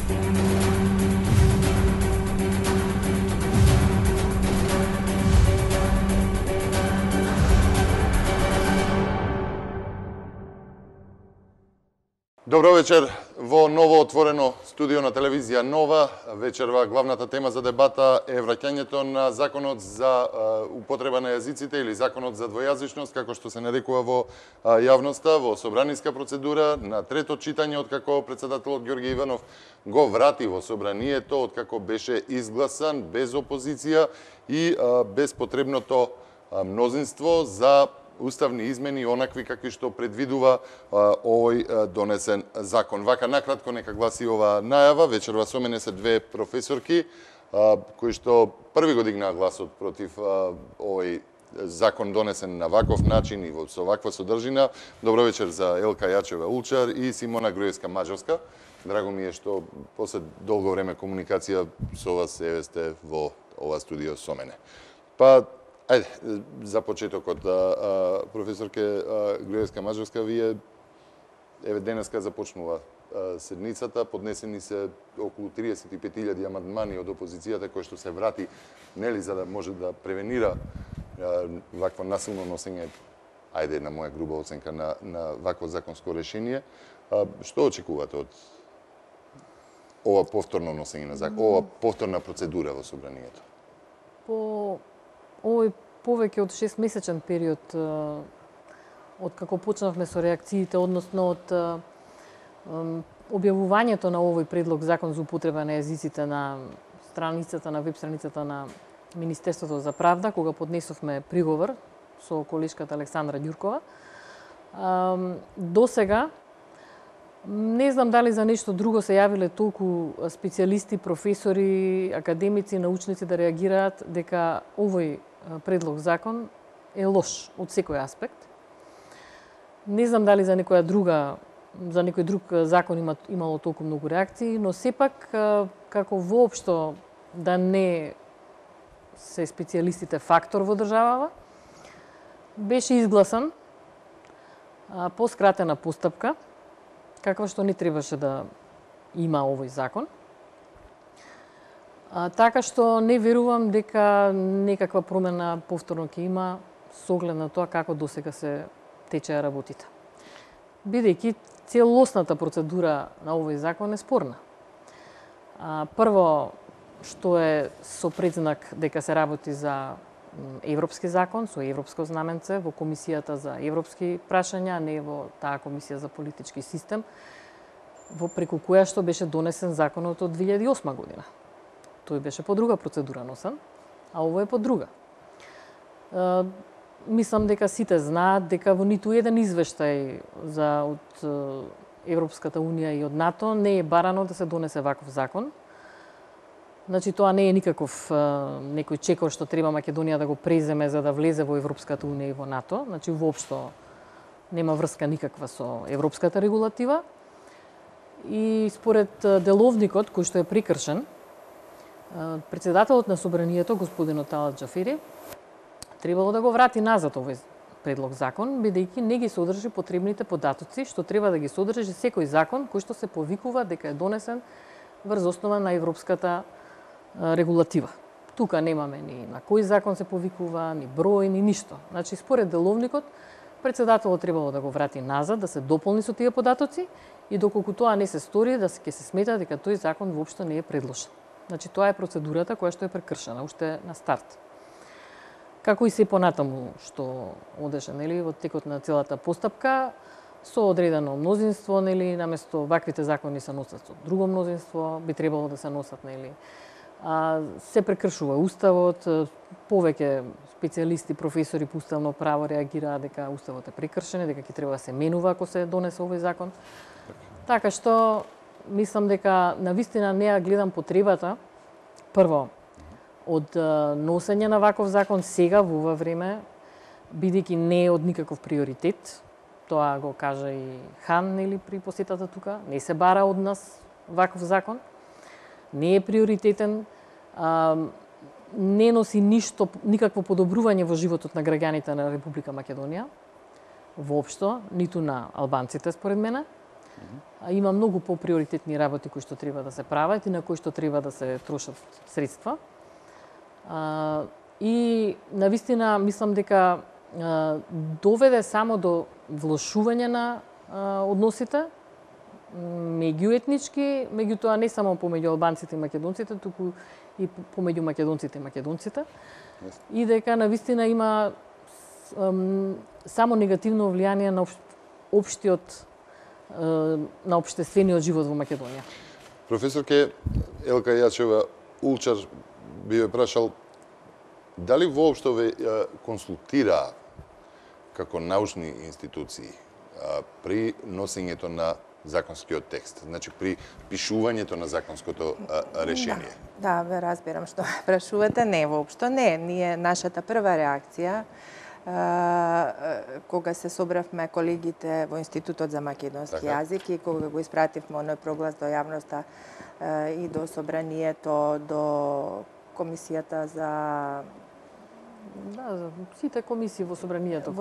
Добро вечер во ново отворено студио на телевизија Нова. Вечерва главната тема за дебата е враќањето на законот за употреба на јазиците или законот за двојазичност, како што се нарекува во јавноста, во собраниска процедура на трето читање, откако председателот Ѓорѓе Иванов го врати во собранието, откако беше изгласан без опозиција и без потребното мнозинство за уставни измени онакви какви што предвидува овој донесен закон. Вака накратко нека гласи ова најава. Вечерва со мене се две професорки кои што први го дигнаа гласот против овој закон донесен на ваков начин и со ваква содржина. Добро вечер за Елка Јачева Улчар и Симона Груевска Маđarска. Драго ми е што после долго време комуникација со вас сте во ова студио со мене. Па ајде, за почетокот, професорке Груевска Маđarска, вие еве денеска започнува седницата, поднесени се околу 35.000 амандмани од опозицијата кои што се врати, нели, за да може да превенира вакво насилно носење, ајде на моја груба оценка, на вакво законско решение. Што очекувате од ова повторно носење на закон, ова повторна процедура во собранието? По овој повеќе од 6-месечен период од како почнавме со реакциите, односно од објавувањето на овој предлог закон за употреба на јазиците на страницата, на веб страницата на Министерството за правда, кога поднесовме приговор со колешката Александра Ѓуркова. До сега не знам дали за нешто друго се јавиле толку специјалисти, професори, академици, научници да реагираат дека овој предлог закон е лош од секој аспект. Не знам дали за некој друг закон имало толку многу реакции, но сепак како воопшто да не се специјалистите фактор во државава, беше изгласан по скратена постапка, каква што не требаше да има овој закон. Така што не верувам дека некаква промена повторно ќе има со оглед на тоа како досега се течеа работите. Бидејќи целосната процедура на овој закон е спорна. Прво, што е со предзнак дека се работи за европски закон, со европско знаменце, во Комисијата за европски прашања, а не во таа Комисија за политички систем, преку која што беше донесен законот од 2008 година. Тој беше по друга процедура носен, а ово е по друга. Мислам дека сите знаат дека во ниту еден извештај од Европската Унија и од НАТО не е барано да се донесе ваков закон. Значи, тоа не е никаков некој чекор што треба Македонија да го преземе за да влезе во Европската Унија и во НАТО. Значи, воопшто нема врска никаква со европската регулатива. И според деловникот, кој што е прекршен, председателот на собранието, господинот Талат Џафери, требало да го врати назад овој предлог закон, бидејќи не ги содржи потребните податоци што треба да ги содржи секој закон кој што се повикува дека е донесен врз основа на европската регулатива. Тука немаме ни на кој закон се повикува, ни број, ни ништо. Значи, според деловникот, председателот требало да го врати назад, да се дополни со тие податоци и доколку тоа не се стори, да ќе се смета дека тој закон воопшто не е предложен. Значи, тоа е процедурата која што е прекршена уште на старт. Како и се понатаму што одеше, нели, во текот на целата постапка, со одредено мнозинство, нели, наместо ваквите закони се носат со друго мнозинство, би требало да се носат, нели. Се прекршува уставот, повеќе специјалисти, професори по уставно право реагираат дека уставот е прекршен, дека ќе треба да се менува ако се донесе овој закон. Така што мислам дека навистина не ја гледам потребата, прво, од носење на ваков закон сега во ова време, бидејќи не е од никаков приоритет. Тоа го кажа и Хан, нели, при посетата тука. Не се бара од нас ваков закон. Не е приоритетен. Не носи ништо, никакво подобрување во животот на граѓаните на Република Македонија. Воопшто, ниту на албанците, според мене. Има многу поприоритетни работи кои што треба да се прават и на кои што треба да се трошат средства. И навистина мислам дека доведе само до влошување на односите меѓуетнички, меѓутоа не само помеѓу албанците и македонците, туку и помеѓу македонците и македонците. И дека навистина има само негативно влијание на општиот на општествениот живот во Македонија. Професорке Елка Јачева Улчар би ве прашал дали воопшто ве консултира како научни институции при носењето на законскиот текст, значи при пишувањето на законското решение? Да, ве разбирам што прашувате. Не, воопшто не. Ние, нашата прва реакција, кога се собравме колегите во Институтот за македонски јазик и кога го испративме оној проглас до јавноста и до собранието, до комисијата за за сите комисии во собранието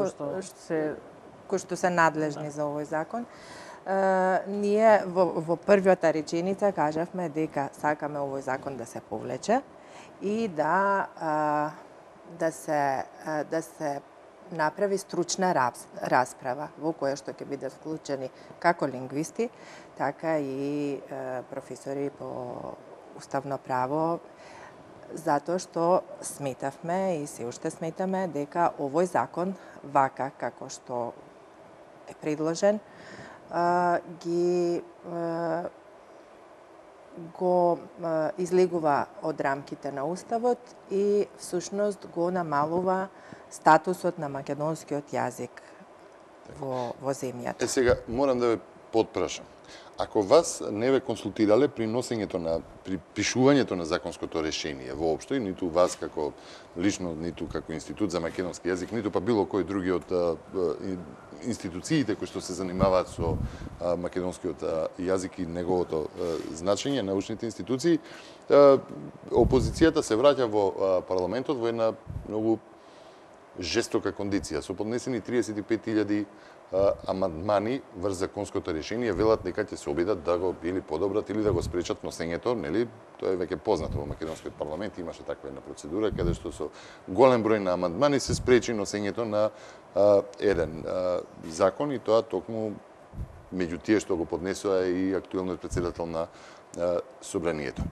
кои што се надлежни за овој закон, ние во првата реченица кажавме дека сакаме овој закон да се повлече и да се направи стручна расправа во која што ќе бидат вклучени како лингвисти, така и професори по уставно право, затоа што сметавме и се уште сметаме дека овој закон, вака како што е предложен, го излегува од рамките на Уставот и всушност го намалува статусот на македонскиот јазик во земјата. Сега морам да ве потпрашам. Ако вас не ве консултирале при при пишувањето на законското решение воопшто, и ниту вас како лично, ниту како Институт за македонски јазик, ниту па било кој други од институциите кои што се занимаваат со македонскиот јазик и неговото значење, научните институции, опозицијата се враќа во парламентот во една многу жестока кондиција, со поднесени 35.000 амандмани врз законското решение, велат дека ќе се обидат да го или подобрат или да го спречат носењето, нели? Тоа е веќе познато во македонскиот парламент, имаше таква една процедура каде што со голем број на амандмани се спречи носењето на еден закон и тоа токму меѓу тие што го поднесува и актуелниот председател на собранието.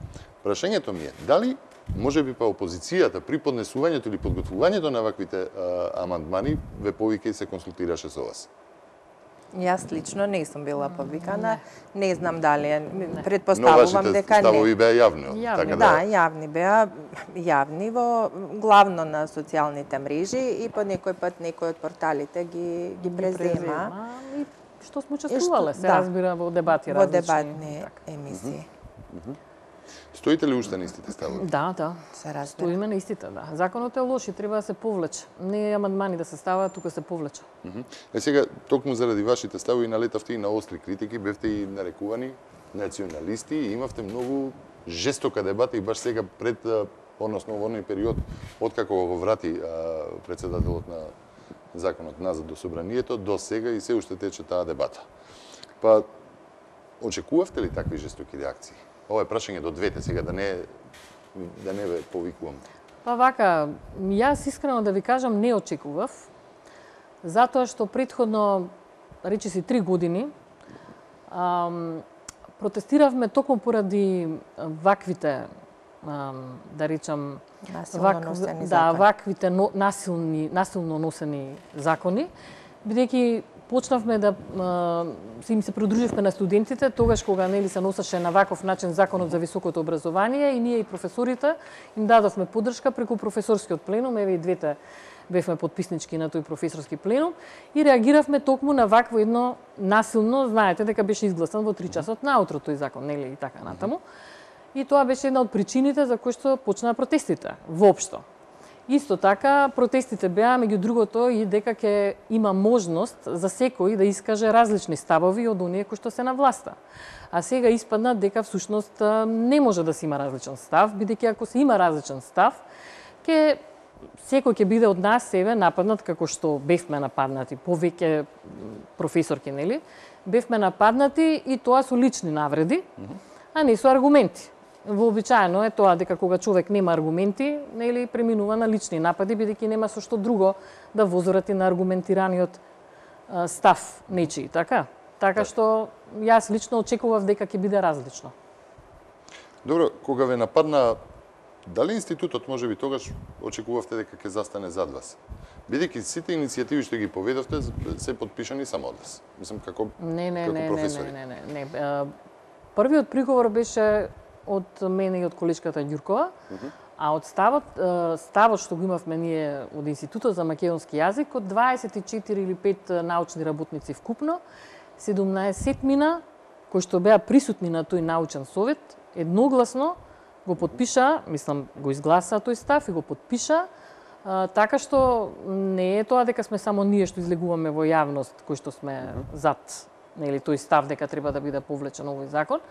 Прашањето ми е дали можеби па опозицијата при поднесувањето или подготвувањето на ваквите амандмани ве повика и се консултираше со вас? Јас лично не сум била повикана, не знам дали е, предпоставувам дека не. Но вашите ставови беа јавни, така да? Јавни беа, јавни во главно на социјалните мрежи и по некој пат некој од порталите ги презема. И што сме учествувале, се разбира во дебати различни. Во дебатни емисии. Стоите ли уште на истите ставови? Да. Се разбира. Стоиме на истите, да. Законот е лош и треба да се повлече. Не амандмани да се ставаат, тука се повлече. Сега, токму заради вашите ставови налетавте и на остри критики, бевте и нарекувани националисти и имавте многу жестока дебата и баш сега пред, односно во оној период, откако го врати председателот на законот назад до собранието, до сега и се уште тече таа дебата. Па, очекувавте ли такви жестоки реакции? Ова е прашање до двете сега, да не ве повикувам. Па вака, јас искрено да ви кажам не очекував, затоа што претходно, речиси 3 години, протестиравме токму поради ваквите, да речам, ваквите насилно носени закони, бидејќи почнавме да им се придруживме на студентите тогаш кога нели се носеше на ваков начин законот за високото образование и ние и професорите им дадовме поддршка преку професорскиот пленум, еве и двете бевме подписнички на тој професорски пленум и реагиравме токму на вакво едно насилно, знаете дека беше изгласан во 3 часот наутро тој закон, нели и така натаму. И тоа беше една од причините за кои што почнаа протестите воопшто. Исто така, протестите беа, меѓу другото, и дека ќе има можност за секој да искаже различни ставови од оние кои што се на власта. А сега испадна дека всушност не може да се има различен став, бидејќи ако се има различен став, ќе секој ќе биде од нас себе нападнат како што бевме нападнати, повеќе професорки, нели? Бевме нападнати и тоа со лични навреди, а не со аргументи. Вообичаено е тоа дека кога човек нема аргументи, нели, преминува на лични напади, бидејќи нема со што друго да возврати на аргументираниот став нечии, така? Така што јас лично очекував дека ќе биде различно. Добро, кога ве нападна, дали институтот можеби тогаш очекувавте дека ќе застане зад вас? Бидејќи сите иницијативи што ги поведовте се подпишани само од вас. Мислам како професори. Не. Првиот приговор беше од мене и од колешката Ѓуркова, а од ставот што го имавме ние од Институтот за македонски јазик, од 24 или 5 научни работници вкупно, 17 кои што беа присутни на тој научен совет, едногласно го подпиша, мислам, го изгласа тој став и го подпиша, така што не е тоа дека сме само ние што излегуваме во јавност, кои што сме зад, нели, тој став дека треба да биде повлечен овој закон,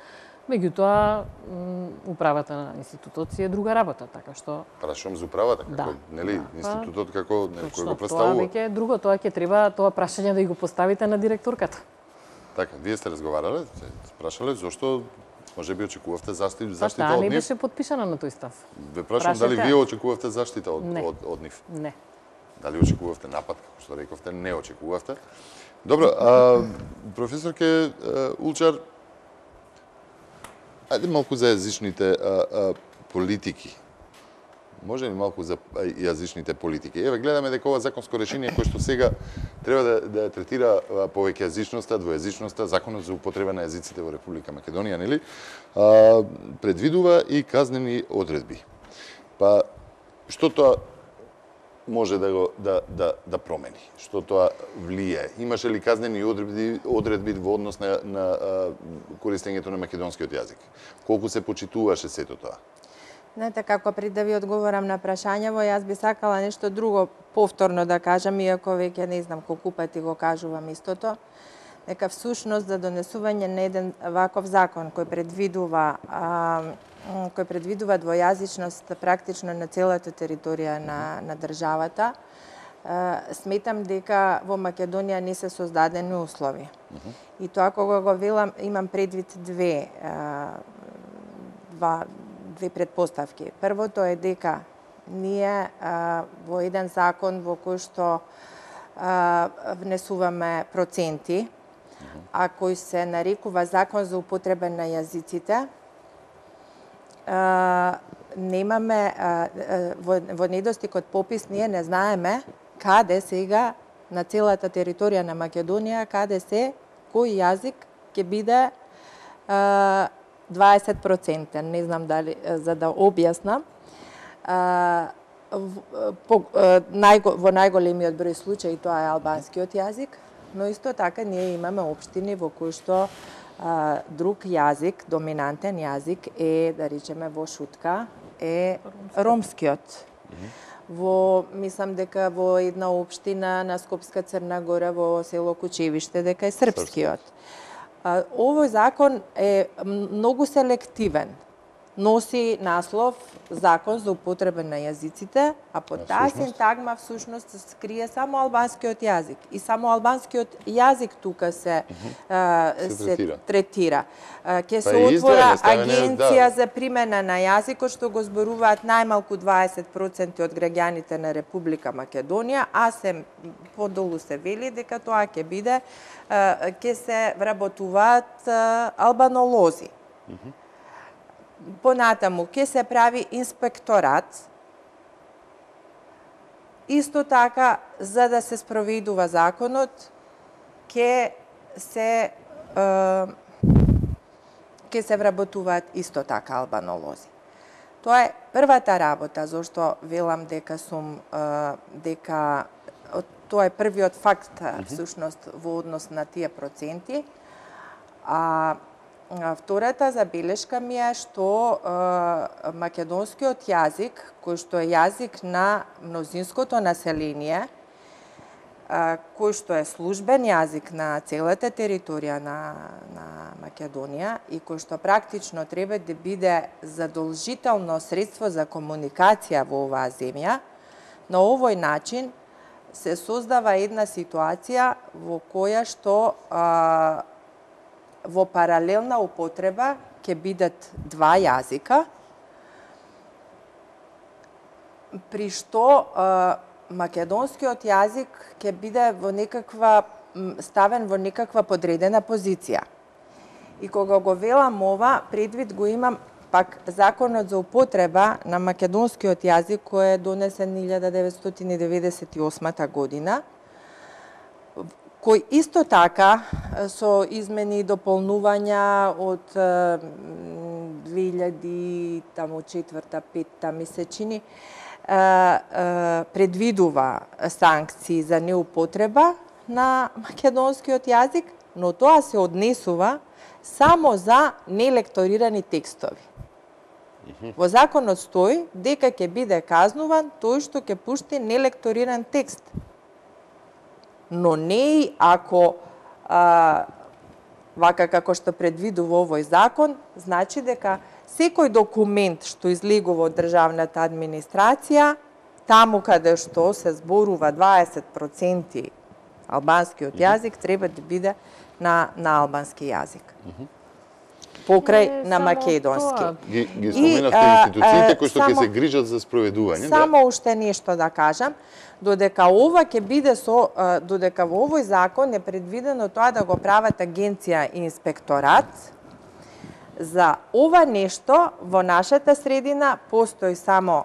меѓутоа управата на институтот си е друга работа, така што Прашувам за управата, како, нели, институтот како кој го представува. Тоа веќе е друго, тоа ќе треба тоа прашање да го поставите на директорката. Така, вие сте разговарале, прашале зошто можеби очекувавте заштита од Таа не нив? беше подпишана на тој став. Ве прашувам дали вие очекувавте заштита од нив? Не. Дали очекувавте напад, како што рековте, не очекувавте. Добро, професорке Улчар, ајде малку за јазичните политики. Може ли малку за јазичните политики? Еве, гледаме дека ова законско решение кој што сега треба да третира повеќе јазичноста, двојазичноста, законот за употреба на јазиците во Република Македонија, нели? Предвидува и казнени одредби. Па, што тоа може да промени? Што тоа влијае? Имаше ли казнени одредби во однос на користењето на македонскиот јазик? Колку се почитуваше сето тоа? Знаете, како пред да ви одговорам на прашањево, јас би сакала нешто друго повторно да кажам, иако веќе не знам колку пати го кажувам истото, дека всушност за донесување на еден ваков закон кој предвидува двојазичност практично на целата територија на државата, сметам дека во Македонија не се создадени услови. И тоа кога го велам, имам предвид две предпоставки. Првото е дека ние во еден закон во кој што внесуваме проценти, а кој се нарекува Закон за употреба на јазиците, немаме во недостиг од попис, ние не знаеме каде сега на целата територија на Македонија, каде се, кој јазик ќе биде 20%, не знам дали за да објаснам. Во најголемиот број случаи тоа е албанскиот јазик, но исто така ние имаме општини во кои што друг јазик, доминантен јазик е, да речеме, во Шутка е ромскиот. Мислам дека во една општина на Скопска Црна Гора во село Кучевиште дека е српскиот. Овој закон е многу селективен. Носи наслов Закон за употреба на јазиците, а под таа синтагма всушност скрие само албанскиот јазик. И само албанскиот јазик тука се третира. Ќе се отвора агенција за примена на јазикот, што го зборуваат најмалку 20% од граѓаните на Република Македонија, а се подолу се вели дека тоа ќе биде, ќе се вработуваат албанолози. Понатаму, ќе се прави инспекторат, исто така, за да се спроведува законот, ќе се вработуваат исто така албанолози. Тоа е првата работа, зашто велам дека тоа е првиот факт, всушност, во однос на тие проценти. Втората забелешка ми е што македонскиот јазик, кој што е јазик на мнозинското население, кој што е службен јазик на целата територија на Македонија и кој што практично треба да биде задолжително средство за комуникација во оваа земја, На овој начин се создава една ситуација во која што во паралелна употреба ќе бидат два јазика, при што македонскиот јазик ќе биде ставен во некаква подредена позиција. И кога го велам ова, предвид го имам пак Законот за употреба на македонскиот јазик кој е донесен 1998 година, кој исто така со измени и дополнувања од 2004-2005 ми се чини, предвидува санкции за неупотреба на македонскиот јазик, но тоа се однесува само за нелекторирани текстови. Во законот стои дека ќе биде казнуван тој што ќе пушти нелекториран текст. Но не и ако вака како што предвидува овој закон, значи дека секој документ што излегува од државната администрација, таму каде што се зборува 20% албанскиот јазик, треба да биде на албански јазик. Покрај на македонски. Ги споменавте институциите кои што ќе се грижат за спроведување. Само уште нешто да кажам, додека ова ќе биде додека во овој закон е предвидено тоа да го прават агенција и инспекторат, за ова нешто во нашата средина постои само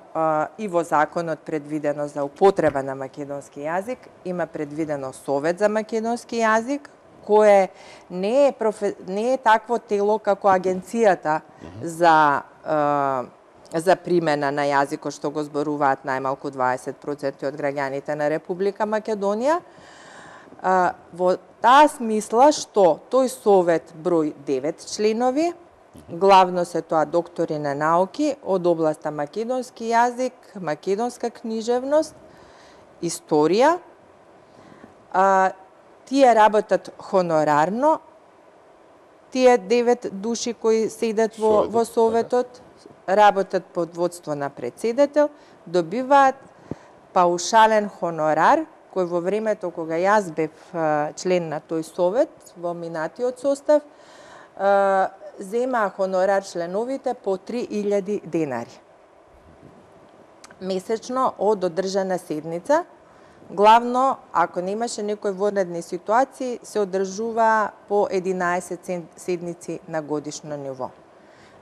и во законот предвидено за употреба на македонски јазик, има предвидено Совет за македонски јазик, кое не е такво тело како агенцијата за примена на јазикот што го зборуваат најмалку 20% од граѓаните на Република Македонија. Во таа смисла што тој совет број 9 членови, главно се тоа доктори на науки од областа македонски јазик, македонска книжевност, историја. Тие работат хонорарно, тие 9 души кои седат во советот, работат под водство на председател, добиваат паушален хонорар, кој во времето кога јас бев член на тој совет, во минатиот состав, земаа хонорар членовите по 3000 денари. Месечно од одржана седница, главно, ако немаше некои вонредни ситуации, се одржува по 11 седници на годишно ниво.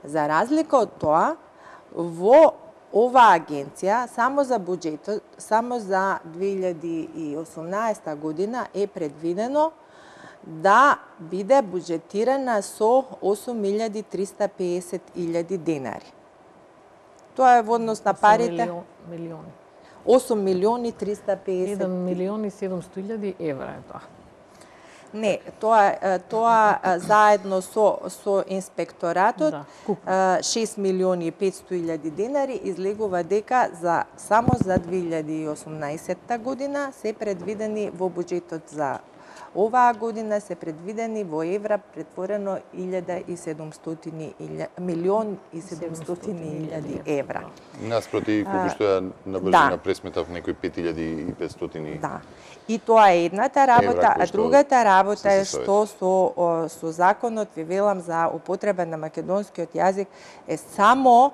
За разлика од тоа, во оваа агенција, само за буџетот, само за 2018 година е предвидено да биде буџетирана со 8.350.000 денари. Тоа е во однос на парите... 8.350.000. 1.700.000 евра е тоа. Не, тоа заедно со инспекторатот, 6.500.000 денари, излегува дека само за 2018 година се предвидени во буџетот за оваа година се предвидени во евра претворено 1.700.000 евра. Наспроти колку што ја набрзина пресметав некои 5.500. Да. И тоа е едната работа, а другата работа е што со законот ви велам за употреба на македонскиот јазик е само,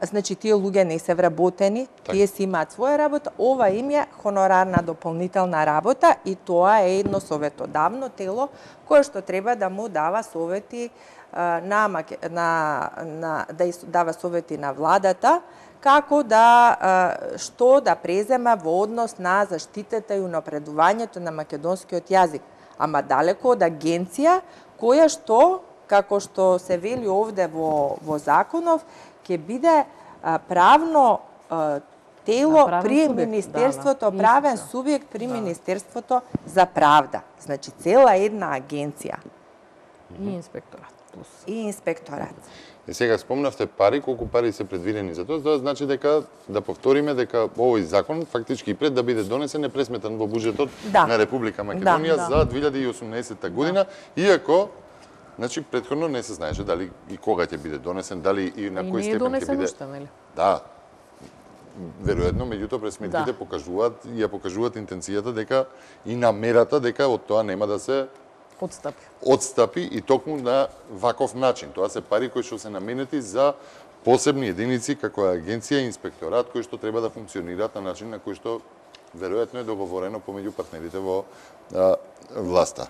значи тие луѓе не се вработени, тие си имаат своја работа, ова им е хонорарна дополнителна работа и тоа е едно советодавно тело кое што треба да му дава совети дава совети на владата како што да презема во однос на заштитата и унапредувањето на македонскиот јазик. Ама далеко од агенција која што, како што се вели овде во законов, ќе биде правно тело при Министерството, правен субјект при Министерството за правда. Значи цела една агенција. И инспекторат. И инспекторат. И сега спомнавте пари, колку пари се предвидени за тоа значи дека, да повториме, дека овој закон фактички пред да биде донесен е пресметан во буџетот на Република Македонија за 2018 година, иако значи претходно не се знаеше дали и кога ќе биде донесен, дали и на кој степен ќе биде. И не е донесен уште, нели? Да. веројатно, меѓутоа пресметките Да. покажуваат интенцијата дека и намерата дека од тоа нема да се Отстапи. и токму на ваков начин. Тоа се пари кои што се наменети за посебни единици како агенција и инспекторат кои што треба да функционираат на начин на кој што веројатно е договорено помеѓу партнерите во власта.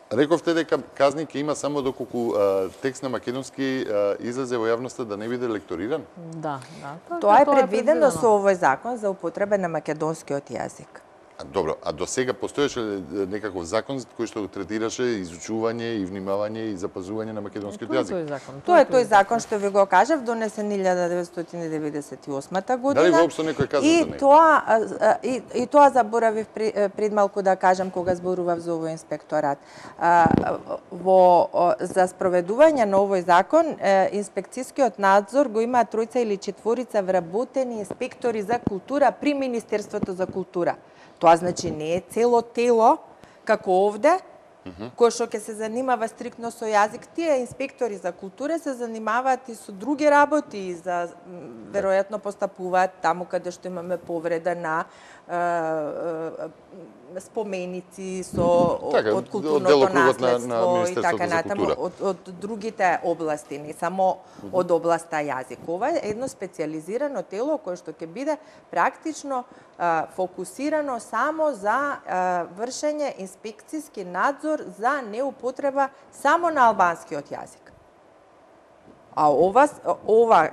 Рековте дека казни ќе има само доколку текст на македонски излезе во јавноста да не биде лекториран? Да. Тоа е предвидено со овој закон за употреба на македонскиот јазик. Добро, а до сега постоеше ли некаков закон кој што третираше изучување и внимавање и запазување на македонскиот јазик? Тоа е тој закон што ви го кажав, донесен 1998 година. Дали воопшто некој каза за него? И тоа заборавив пред малку да кажам кога зборував за овој инспекторат. За спроведување на овој закон, инспекцијскиот надзор го има тројца или четворица вработени инспектори за култура при Министерството за култура. Тоа значи не е цело тело, како овде, кој што ќе се занимава стриктно со јазик. Тие инспектори за култура се занимаваат и со други работи, и за веројатно постапуваат таму каде што имаме повреда на споменици од културното наследство и така натаму, од другите области, не само од областа јазик. Ова е едно специјализирано тело кое што ќе биде практично фокусирано само за вршење инспекцијски надзор за неупотреба само на албанскиот јазик. А ова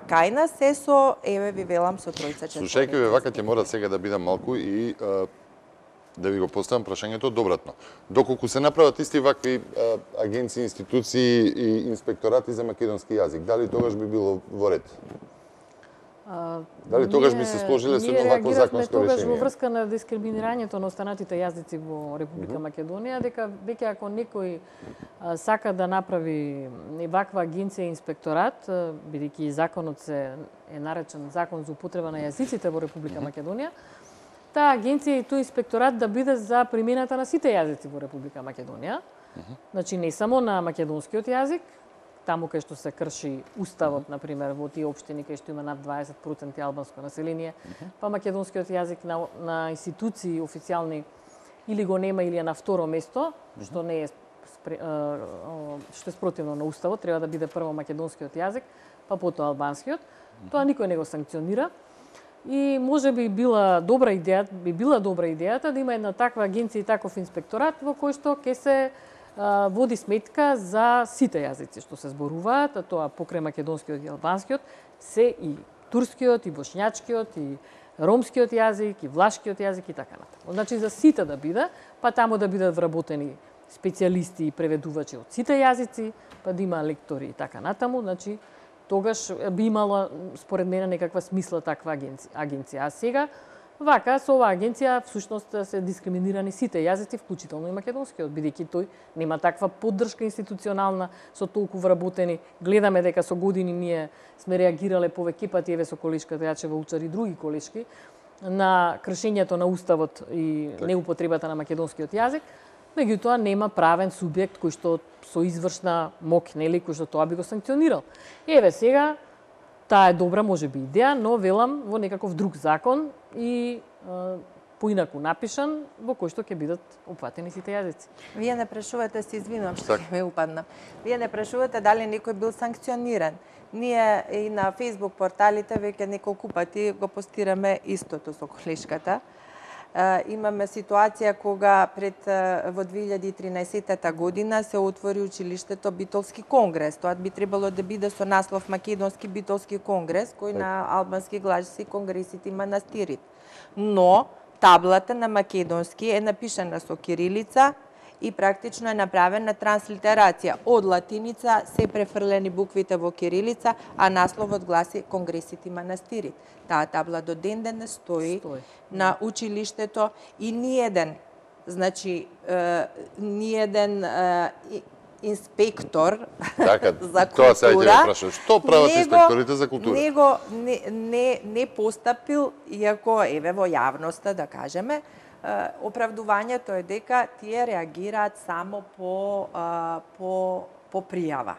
кај нас се со, еве ви велам, со тројца четворица. Слушајќи ве вака ќе мора сега да бидам малку и да ви го поставам прашањето добратно. Доколку се направат исти вакви агенции, институции и инспекторати за македонски јазик, дали тогаш би било во ред? Дали тогаш би се сложиле со едно вакво законско решение? Ние тогаш во врска на дискриминирањето на останатите јазици во Република Македонија, дека веќе ако некој сака да направи ваква агенција и инспекторат, бидејќи законот е наречен Закон за употреба на јазиците во Република Македонија, таа агенција и тој инспекторат да биде за примената на сите јазици во Република Македонија. Значи не само на македонскиот јазик, таму кај што се крши уставот, например, во тие општини кај што има над 20% албанско население, па македонскиот јазик на институции официјални или го нема или е на второ место, што не е што е спротивно на уставот, треба да биде прво македонскиот јазик, па потоа албанскиот. Тоа никој не го санкционира. И може би била добра идејата да има една таква агенција и таков инспекторат во кој што ќе се води сметка за сите јазици што се зборуваат, а тоа покрај македонскиот и албанскиот, се и турскиот, и бошњачкиот, и ромскиот јазик, и влашкиот јазик и така натаму. Значи за сите да биде, па таму да бидат вработени специјалисти и преведувачи од сите јазици, па да има лектори и така натаму, значи тогаш би имала според мене некаква смисла таква агенција. А сега вака со оваа агенција всушност се дискриминирани сите јазици, вклучително и македонскиот, бидејќи тој нема таква поддршка институционална со толку вработени. Гледаме дека со години ние сме реагирале повеќе пати, еве со колешката Јачева Учар и други колешки, на кршењето на уставот и неупотребата на македонскиот јазик, меѓутоа нема правен субјект кој што со извршна моќ, нели, кој што тоа би го санкционирал. Еве сега таа е добра можеби идеја, но велам во некаков друг закон и поинаку напишан, во кој што ќе бидат опфатени сите јазици. Вие не прашувате, се извинувам што ми упадна. Вие не прашувате дали некој бил санкциониран. Ние и на Facebook порталите веќе неколку пати го постираме истото со колешката. Имаме ситуација кога во 2013 година се отвори училиштето Битолски конгрес. Тоа би требало да биде со наслов Македонски битолски конгрес, кој на албански гласи конгресите и манастирите. Но таблата на македонски е напишана со кирилица и практично е направена транслитерација. Од латиница се префрлени буквите во кирилица, а насловот гласи Конгресите и манастирите. Таа табла до ден денес стои на училиштето и ниеден инспектор за култура. Тоа се ќе прашам. Што прават инспекторите за култура? Него не постапил, иако еве во јавноста да кажеме, оправдувањето е дека тие реагираат само по пријава.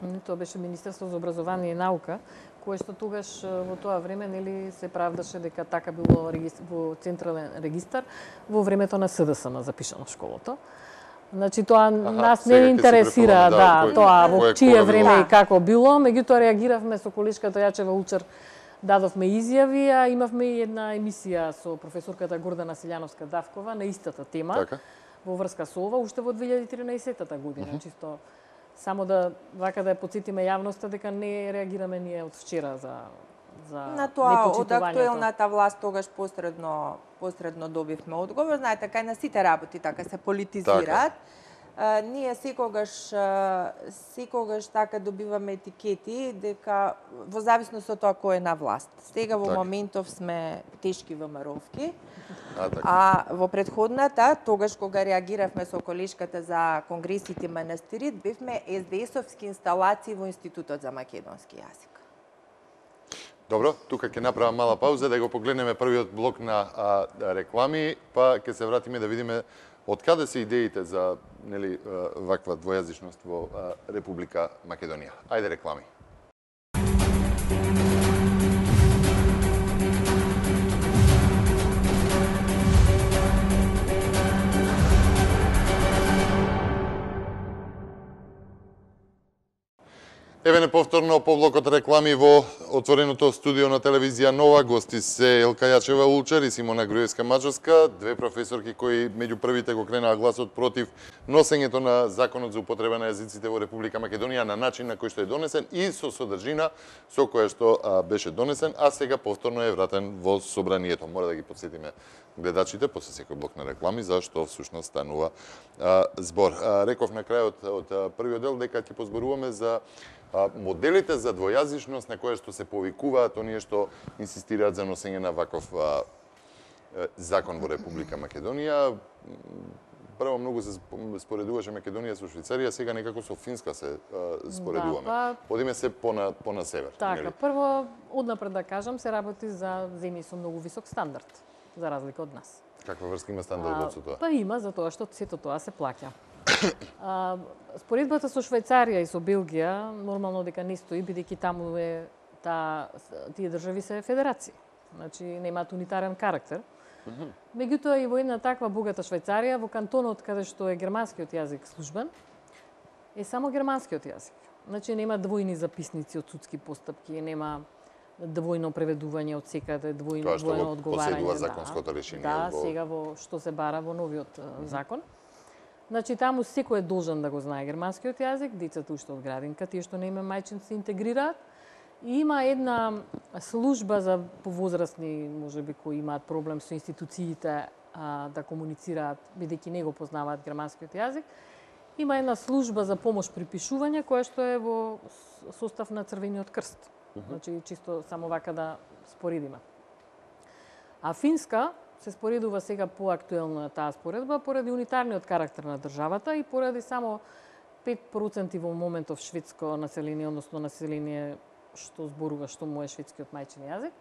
Тоа беше Министерство за образование и наука, кое што тогаш во тоа време нели се правдаше дека така било во централен регистар во времето на СДСМ запишано школото. Значи тоа нас не интересира тоа во чие време и како било, меѓутоа реагиравме со колешката Јачева Улчер, дадовме изјави, а имавме и една емисија со професорката Гордана Силјановска-Давкова на истата тема во врска со ова уште во 2013 година, чисто само да вака да ја потсетиме јавноста дека не реагираме ние од вчера за на тоа од актуелната власт тогаш посредно добивме одговор. Знаете, кај на сите работи така се политизираат. Ние секогаш така добиваме етикети дека во зависност од тоа кој е на власт. Сега во моментов сме тешки ВМРО-вки. А во предходната, тогаш кога реагиравме со колешката за конгресите манастири, бевме СДС-овски инсталации во Институтот за македонски јазик. Добро, тука ќе направам мала пауза да го погледнеме првиот блок на реклами, па ќе се вратиме да видиме од каде се идеите за нели ваква двојазичност во Република Македонија. Ајде реклами. Еве не повторно по блокот реклами во отвореното студио на телевизија Нова. Гости се Елка Јачева Улчер и Симона Груевска-Маджовска, две професорки кои меѓу првите го кренаа гласот против носењето на Законот за употреба на јазиците во Република Македонија на начин на кој што е донесен и со содржина со која што беше донесен, а сега повторно е вратен во собранието. Мора да ги потсетиме гледачите после секој блок на реклами зашто всушност станува збор. Реков на крајот од првиот дел дека ќе позборуваме за моделите за двојазичност на која што се повикуваат оние што инсистираат за носење на ваков закон во Република Македонија. Прво многу се споредуваше Македонија со Швајцарија, сега некако со Финска се споредуваме. Одиме се по на север. Така, прво однапред да кажам, се работи за земји со многу висок стандард, за разлика од нас. Каква врска има стандардот со тоа? Па има, затоа што сето тоа се плаќа. Споредбата со Швајцарија и со Белгија нормално дека не стои, бидејќи таму тие држави се федерации. Значи немаат унитарен карактер. Меѓутоа и во една таква богата Швајцарија, во кантонот каде што е германскиот јазик службен, е само германскиот јазик. Значи нема двојни записници од судски постапки, нема двојно преведување од секаде, двојно одговарање. Тоа што последува законското решение. Да, сега во што се бара во новиот закон. Значи таму секој е должен да го знае германскиот јазик, децата уште од градинка, тие што не има мајчин се интегрираат. И има една служба за повозрастни, можеби кои имаат проблем со институциите да комуницираат, бидејќи не го познаваат германскиот јазик. Има една служба за помош при пишување која што е во состав на Црвениот крст. Значи чисто само вака да споредиме. А Финска се споредува сега поактуелно таа споредба поради унитарниот карактер на државата и поради само 5% во моментов шведско население, односно население што зборува што му е шведскиот мајчин јазик,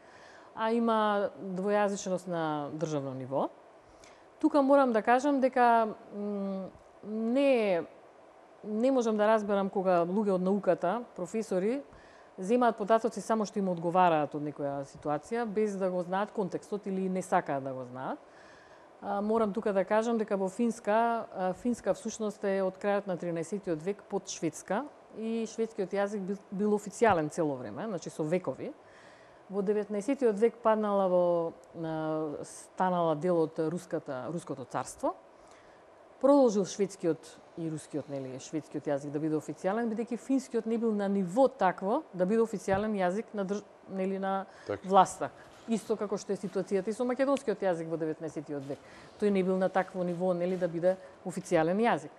а има двојазичност на државно ниво. Тука морам да кажам дека не можам да разберам кога луѓе од науката, професори, земаат податоци само што им одговараат од некоја ситуација, без да го знаат контекстот или не сакаат да го знаат. Морам тука да кажам дека во Финска всушност е од крајот на 13 век под Шведска и шведскиот јазик бил официјален цело време, значи со векови. Во 19 век станала дел од Руското царство. Продолжил шведскиот и рускиот, шведскиот јазик да биде официјален, бидејќи финскиот не бил на ниво такво да биде официјален јазик на власта. Исто како што е ситуацијата и со македонскиот јазик во 19 век. Тој не бил на такво ниво да биде официјален јазик.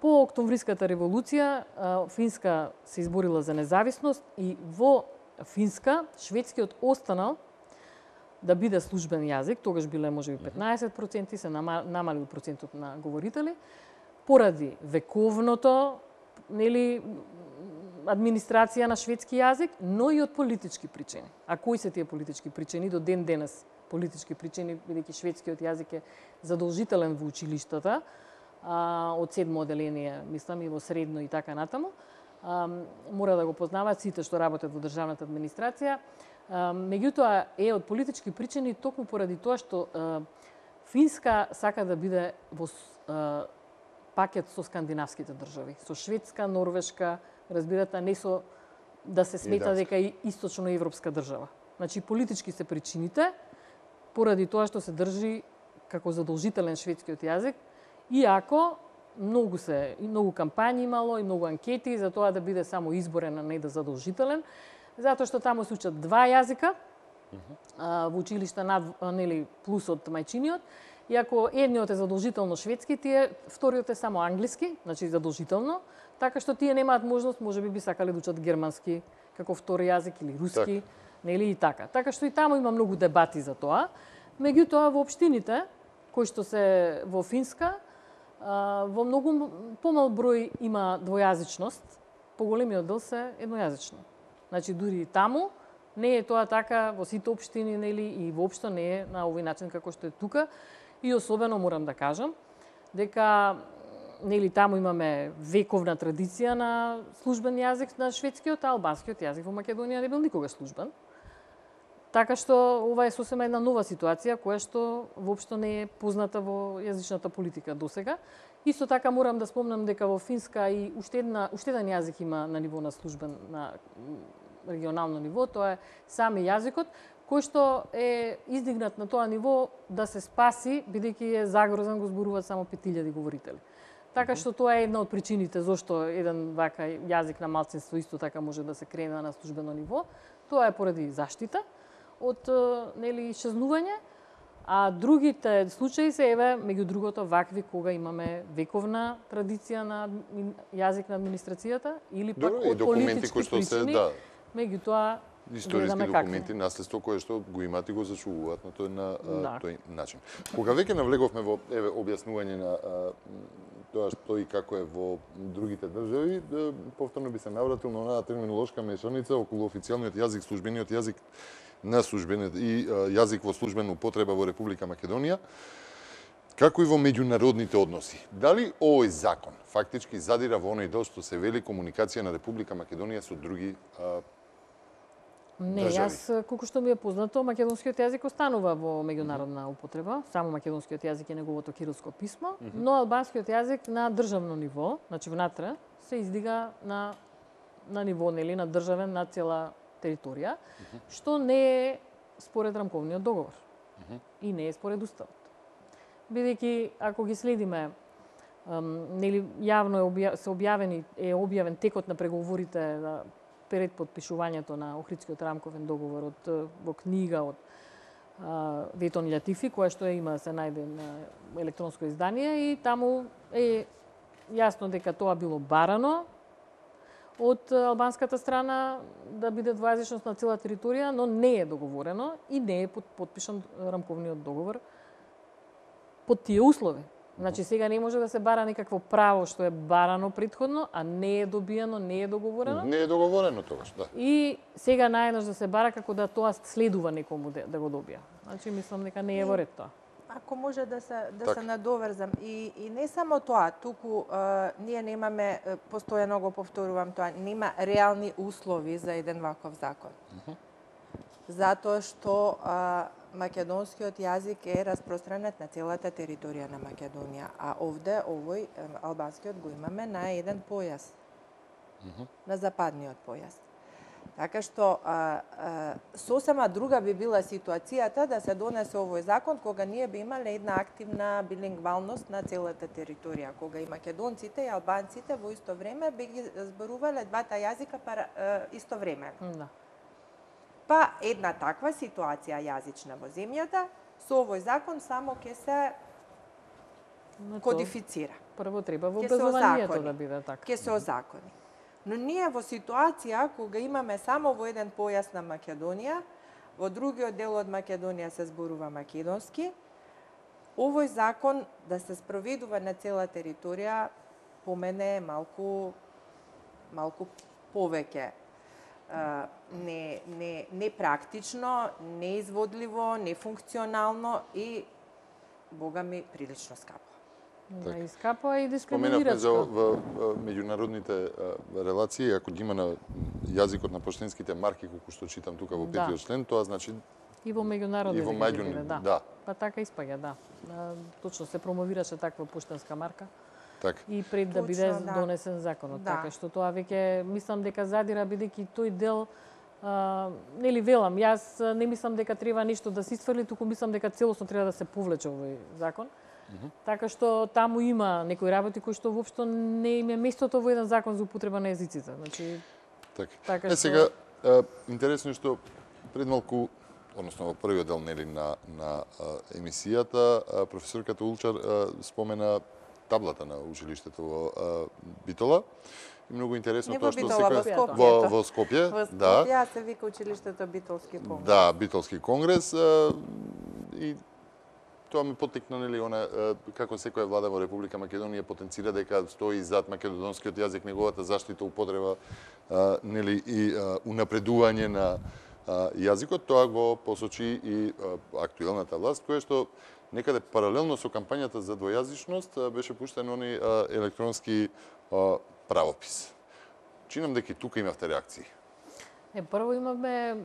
По Октомвриската револуција Финска се изборила за независност и во Финска шведскиот останал да биде службен јазик, тогаш биле можеби 15%, се намалил процентот на говорители, поради вековното администрација на шведски јазик, но и од политички причини. А кои се тие политички причини? До ден денес политички причини, бидејќи шведскиот јазик е задолжителен во училиштата, од седмо оделение, мислам, и во средно и така натаму. мора да го познаваат сите што работат во државната администрација. Меѓутоа е од политички причини токму поради тоа што Финска сака да биде во пакет со скандинавските држави, со Шведска, Норвешка, разбирате, не со да се смета дека е источноевропска држава. Значи политички се причините поради тоа што се држи како задолжителен шведскиот јазик, иако многу кампањи имало и многу анкети за тоа да биде само изборен, а не да задолжителен, затоа што таму се учат два јазика во училишта плюс од мајчиниот. И ако едниот е задолжително шведски, вториот е само англиски, значи задолжително, така што тие немаат можност, можеби би сакале да учат германски како втори јазик или руски, нели и така. Така што и таму има многу дебати за тоа. Меѓутоа во општините кои што се во Финска, во многу помал број има двојазичност, поголемиот дел се еднојазично. Значи дури и таму не е тоа така во сите општини, нели, и воопшто не е на овој начин како што е тука. И особено морам да кажам дека нели таму имаме вековна традиција на службен јазик на шведскиот, а албанскиот јазик во Македонија не бил никогаш службен. Така што ова е сосема една нова ситуација која што воопшто не е позната во јазичната политика досега. Исто така морам да спомнам дека во Финска и уште еден јазик има на ниво на службен на регионално ниво, тоа е сами јазикот, кој што е издигнат на тоа ниво да се спаси, бидејќи е загрозен, го зборуваат само 5000 говорители. Така што тоа е една од причините зошто еден вака јазик на малцинство исто така може да се крене на службено ниво. Тоа е поради заштита од нели исчезнување, а другите случаи се еве меѓу другото вакви кога имаме вековна традиција на јазик на администрацијата или пак од политички причини. Меѓутоа историски документи, наследство кое што го имаат и го зачувуваат на тој начин. Кога веќе навлеговме во објаснување на тоа што и како е во другите држави, повторно би се навратил на онаа терминолошка мешаница околу официјалниот јазик, службениот јазик на службениот и јазик во службена употреба во Република Македонија, како и во меѓународните односи. Дали овој закон фактички задира во оној дел што се вели комуникација на Република Македонија со други Не, јас, колку што ми е познато, македонскиот јазик останува во меѓународна употреба, само македонскиот јазик е неговото кирилско писмо, но албанскиот јазик на државно ниво, значи внатре, се издига на ниво, нели, на државен, на цела територија, што не е според рамковниот договор и не е според уставот. Бидејќи, ако ги следиме, нели, јавно е објавен текот на преговорите пред подпишувањето на Охридскиот рамковен договор во книга од Ветон Лјатифи, која што има се најде на електронско издание и таму е јасно дека тоа било барано од албанската страна да биде двојазичност на цела територија, но не е договорено и не е подпишан рамковниот договор под тие услови. Значи сега не може да се бара некакво право што е барано претходно, а не е добиено, не е договорено. Не е договорено тогаш, да. И сега наеднаш да се бара како да тоа следува некому да го добија. Значи мислам дека не е во ред тоа. Ако може да се надоврзам и не само тоа, туку ние немаме, постојано го повторувам тоа, нема реални услови за еден ваков закон. Затоа што македонскиот јазик е распространет на целата територија на Македонија, а овде овој албанскиот го имаме на еден појас, на западниот појас. Така што сосема друга би била ситуацијата да се донесе овој закон кога ние би имале една активна билингвалност на целата територија, кога и македонците и албанците во исто време би ги зборувале двата јазика истовремено. Да. Па една таква ситуација јазична во земјата, со овој закон само ќе се кодифицира. Прво треба во образованието да биде така. Ќе се озакони. Но ние во ситуација кога имаме само во еден појас на Македонија, во другиот дел од Македонија се зборува македонски, овој закон да се спроведува на цела територија по мене е малку повеќе не практично, неизводливо, нефункционално и, бога ми, прилично скапо. Да, и скапа и Споменавме за дискриминирачка. меѓународните релации, ако ги има на јазикот на поштенските марки, колку што читам тука во Да. петиот член, тоа значи И во меѓународни и во дека ги меѓу- биде, да. да. Па така испаѓа, да. Точно се промовираше таква поштенска марка така. и пред да Точно, биде да. донесен законот, Да. така што тоа веќе мислам дека задира бидејќи тој дел нели велам, јас не мислам дека треба нешто да се исфрли, туку мислам дека целосно треба да се повлече овој закон. Така што таму има некои работи кои што воопшто не им е местото во еден закон за употреба на езиците. Значи, Така. така Е, што- сега, интересно е што пред малку, односно во првиот дел нели на емисијата, професорката Улчар спомена таблата на училиштето во Битола. И многу интересно Не тоа во што Битола, во секој- Скопје. во Скопје, Во да. Скопје се вика училиштето Битолски конгрес. Да, Битолски конгрес и тоа ме поттикна нели како секоја влада во Република Македонија потенцира дека стои зад македонскиот јазик, неговата заштита, употреба нели и унапредување на јазикот, тоа го посочи и актуелната власт, која што некаде паралелно со кампањата за двојазичност беше пуштен они електронски правопис. Чинам дека и тука имавте реакции. Прво имавме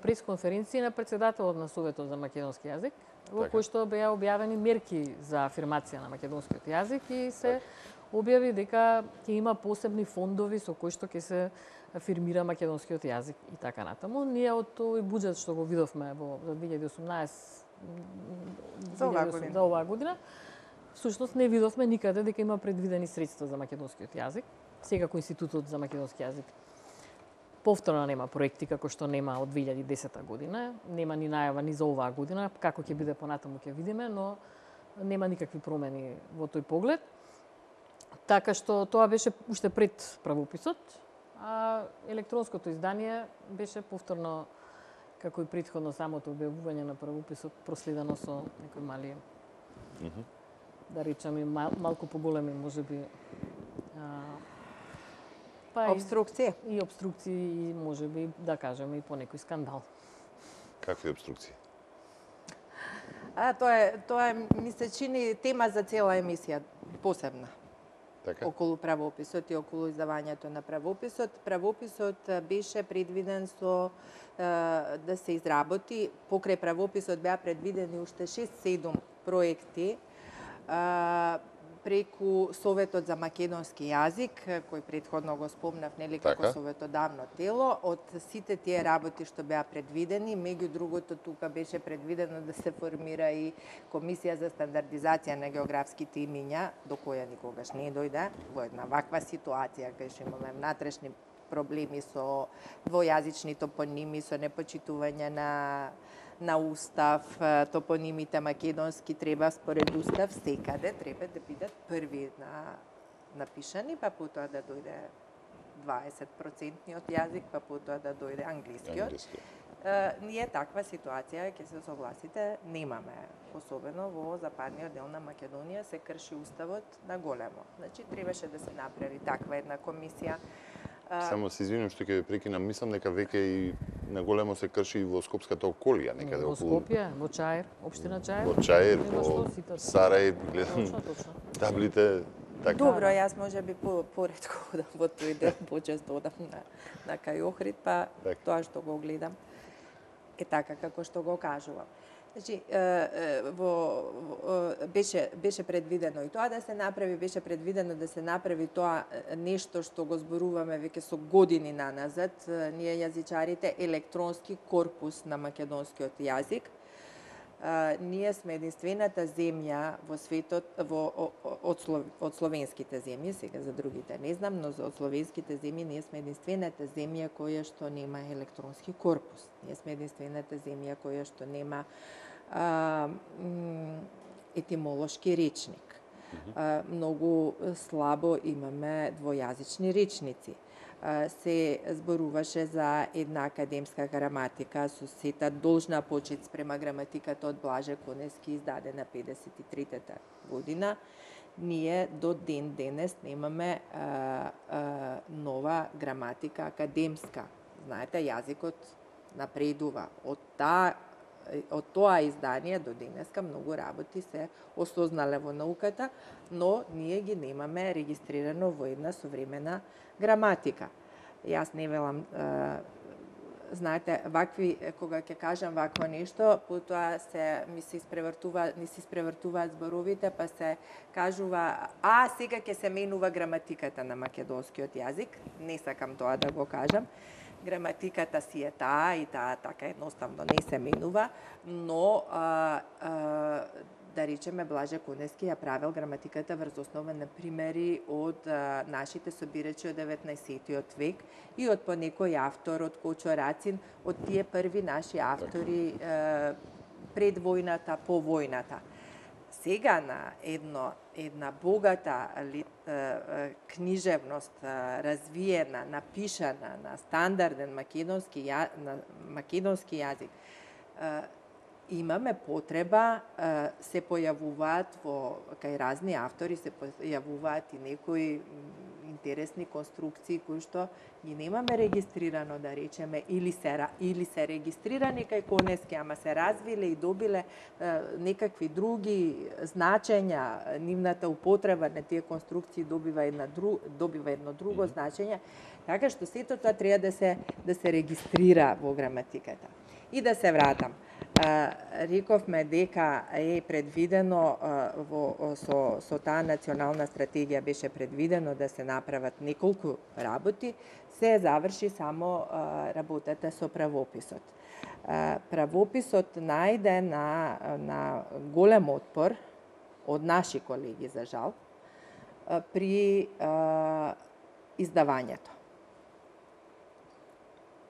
пресконференција на председателот на Советот за македонски јазик, во Така. кој што беа објавени мерки за афирмација на македонскиот јазик и се објави дека ќе има посебни фондови со кои што ќе се афирмира македонскиот јазик и така натаму. Ние од тој буџет што го видовме за 2018 За оваа година. за оваа година, всушност не видовме никаде дека има предвидени средства за македонскиот јазик. Секако Институтот за македонски јазик повторно нема проекти како што нема од 2010 година, нема ни најава ни за оваа година, како ќе биде понатаму ќе видиме, но нема никакви промени во тој поглед. Така што тоа беше уште пред правописот, а електронското издание беше повторно како и претходно самото објавување на правописот проследено со некои мали да речеме малку поголеми можеби Обструкција. И обструкции и можеби да кажеме и по некој скандал. Какви обструкции? Тоа ми се чини тема за цела емисија, посебна. Така? Околу правописот и околу издавањето на правописот. Правописот беше предвиден со да се изработи, покрај правописот беа предвидени уште 6-7 проекти преку Советот за македонски јазик, кој претходно го спомнав, нели, како Така. советодавно тело. Од сите тие работи што беа предвидени, меѓу другото тука беше предвидено да се формира и комисија за стандардизација на географските имиња, до која никогаш не дојде во една ваква ситуација кај што имаме внатрешни проблеми со двојазични топоними, со непочитување на устав, топонимите македонски треба според устав секаде треба да бидат први напишани, па потоа да дојде 20% јазик, па потоа да дојде англискиот. Ние таква ситуација, ќе се согласите, немаме, особено во западниот дел на Македонија се крши уставот на големо. Значи требаше да се направи таква една комисија. Само се извинувам што ќе ве прекинам, мислам дека веќе и на големо се крши и во Скопската околија, некаде Во околу Скопје, во Чаир, општина Чаир. во Чаир, Нема во што, сите- Сарај, гледам Точно. таблите, така. Добро, јас можеби поредко одам во тој дел, почесто одам на кај Охрид, па Така. тоа што го гледам е така како што го кажувам. Значи, беше предвидено и тоа да се направи, беше предвидено да се направи тоа нешто што го зборуваме веќе со години наназад, ние јазичарите, електронски корпус на македонскиот јазик. Ние сме единствената земја во светот од словенските земји, сега за другите не знам, но од словенските земји ние сме единствената земја која што нема електронски корпус. Ние сме единствената земја која што нема етимолошки речник. Многу слабо имаме двојазични речници. Се зборуваше за една академска граматика со сета должна почит спрема граматиката од Блаже Конески издадена 53-та година. Ние до ден денес немаме нова граматика академска. Знаете, јазикот напредува од таа од тоа издание до денеска многу работи се осознале во науката, но ние ги немаме регистрирано во една современа граматика. Јас не велам, знаете, кога ќе кажам вакво нешто, потоа ни се испревртуваат зборовите, па се кажува, сега ќе се менува граматиката на македонскиот јазик. Не сакам тоа да го кажам. Граматиката си е таа и таа така едноставно не се менува, но да речеме Блаже Конески ја правил граматиката врз основа на примери од нашите собирачи од 19 век и од по некој автор, од Кочо Рацин, од тие први наши автори пред војната, по војната. Сега на една богата книжевност, развиена, напишана на стандарден македонски јазик, имаме потреба, се појавуваат кај разни автори, се појавуваат и некои интересни конструкции кои што ги немаме регистрирано, да речеме, или се регистрирани кај Конески, ама се развиле и добиле некакви други значења, нивната употреба на тие конструкции добива едно друго значење, така што сето тоа треба да се регистрира во граматиката. И да се вратам. Рековме дека е предвидено со таа национална стратегија беше предвидено да се направат неколку работи, се заврши само работата со правописот. Правописот најде на голем отпор од наши колеги, за жал, при издавањето.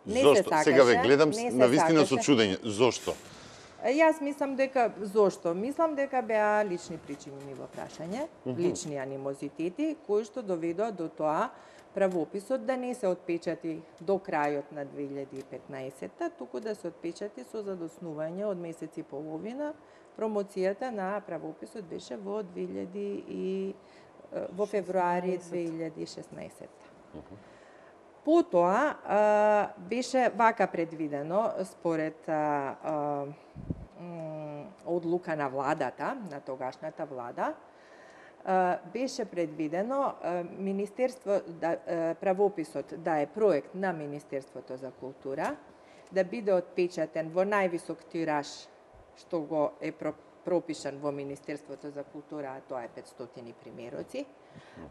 Зошто? Сега ве гледам на вистина со чудење. Зошто? Јас мислам дека зошто? Мислам дека беа лични причини ниво прашање, лични анимозитети кои што доведоа до тоа правописот да не се отпечати до крајот на 2015-та, туку да се отпечати со задоснување од месец и половина. Промоцијата на правописот беше во февруари 2016-та. Потоа беше вака предвидено според одлука на владата, на тогашната влада, беше предвидено правописот да е проект на Министерството за култура, да биде отпечатен во највисок тираж што го е пропишан во Министерството за култура, а тоа е 500 примероци,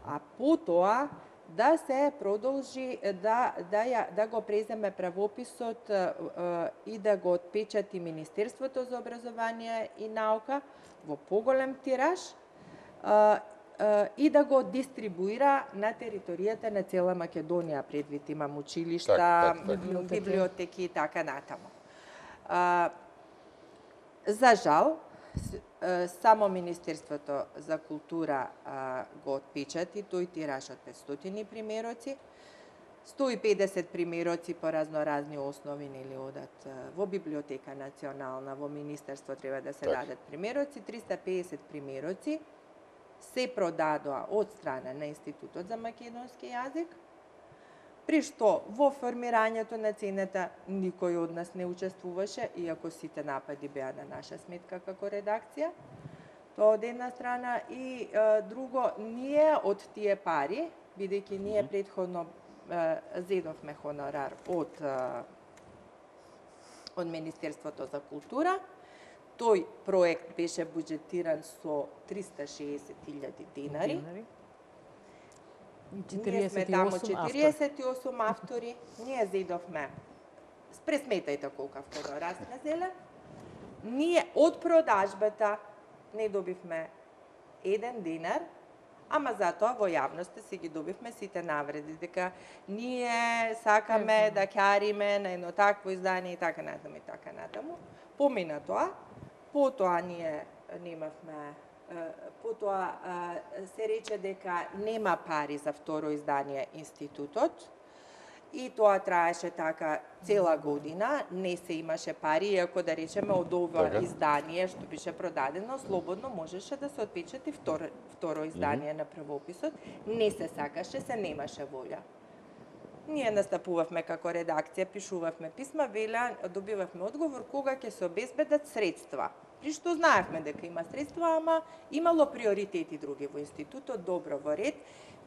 а потоа да се продолжи, да го преземе правописот и да го отпечати Министерството за образование и наука во поголем тираж и да го дистрибуира на територијата на цела Македонија, предвид имам училишта, библиотеки и така натаму. За жал, само Министерството за култура го отпечати тој тираж од 500 примероци, 150 примероци по разноразни основи нели одат во Библиотека национална, во Министерство треба да се дадат примероци, 350 примероци се продадоа од страна на Институтот за македонски јазик, при што во формирањето на цената никој од нас не учествуваше, иако сите напади беа на наша сметка како редакција. Тоа од една страна и друго, ние од тие пари, бидејќи ние претходно зедовме хонорар од Министерството за култура, тој проект беше буџетиран со 360.000 денари. Ние сме таму 48 автори, ние зедовме, пресметајте колкав хонорар сме зеле, ние од продажбата не добивме 1 динар, ама затоа во јавноста си ги добивме сите навреди, дека ние сакаме да ќариме на едно такво издание и така натаму и така натаму. Помина тоа, потоа ние немавме, потоа се рече дека нема пари за второ издание институтот и тоа траеше така цела година, не се имаше пари, иако да речеме од ова издание што беше продадено, слободно можеше да се отпечати второ издание на правописот, не се сакаше, се немаше волја. Ние настапувавме како редакција, пишувавме писма, добивавме одговор кога ќе се обезбедат средства. При што знаевме дека има средства, ама имало приоритети други во институтот, добро во ред.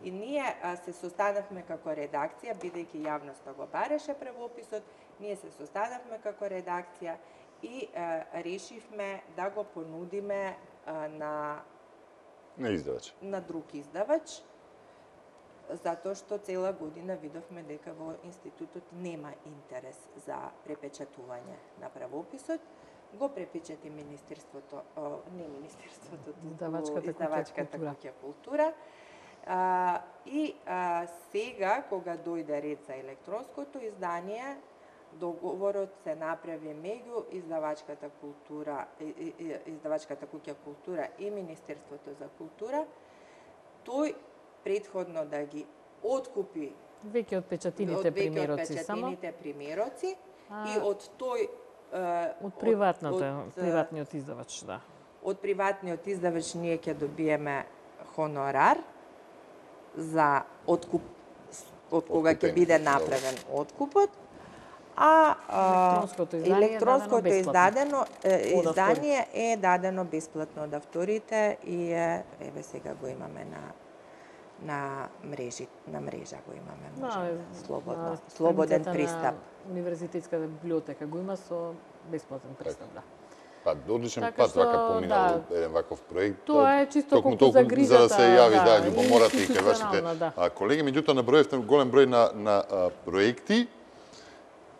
И ние се состанавме како редакција, бидејќи јавноста го бареше правописот, ние се состанавме како редакција и решивме да го понудиме на друг издавач, затоа што цела година видовме дека во институтот нема интерес за препечатување на правописот. Го препечати Министерството, не Министерството, Издавачката куќа култура. И сега, кога дојде ред за електронското издание, договорот се направи меѓу Издавачката куќа култура и Министерството за култура. Тој предходно да ги откупи веќе од печативите примероци и од тој од приватниот издавач, да. Од приватниот издавач ние ќе добиеме хонорар за откуп, од кога ќе биде направен откупот, а електронското издание е дадено бесплатно од авторите и еве сега го имаме на мрежа го имаме, слободен пристап. Универзитетската библиотека го има со бесплатен пристап, да. Па, одличен пат, вака поминал еден ваков проект. Тоа е чисто колку за грижата. За да се јави, љубомората и кај вашите колеги. Меѓутоа, наброевте голем број на проекти.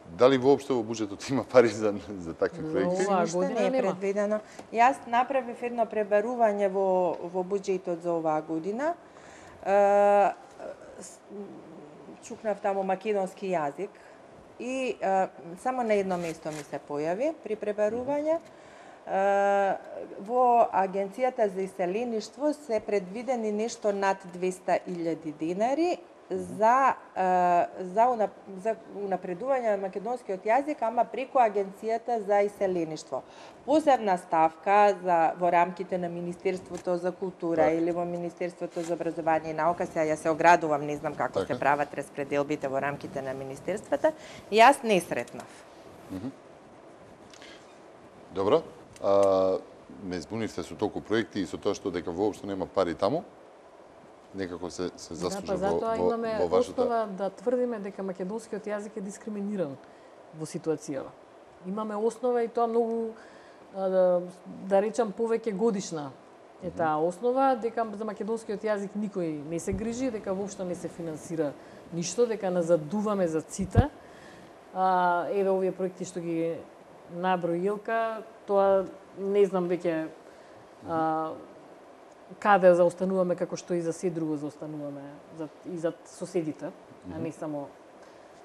Дали воопшто во буџетот има пари за такви проекти? Ништо не е предвидено. Јас направив едно пребарување во буџетот за оваа година. Чукнав таму македонски јазик и само на едно место ми се појави при пребарување. Во Агенцијата за иселеништво се предвидени нешто над 200.000 денари за унапредување на македонскиот јазик, ама преку Агенцијата за иселеништво. Посебна ставка во рамките на Министерството за култура или во Министерството за образование и наука, сега ја се оградувам, не знам како се прават распределбите во рамките на министерствата, јас не сретнав. Добро. Ме збунивте со толку проекти и со тоа што дека воопшто нема пари таму. Некако се заслужа во вашата... Затоа имаме основа да тврдиме дека македонскиот јазик е дискриминиран во ситуацијава. Имаме основа и тоа многу, да речам, повеќе годишна е таа основа, дека за македонскиот јазик никој не се грижи, дека воопшто не се финансира ништо, дека назадуваме за цита. Еве овие проекти што ги наброи Илка, тоа не знам веќе каде заостануваме, како што и за се друго заостануваме и за соседите, а не само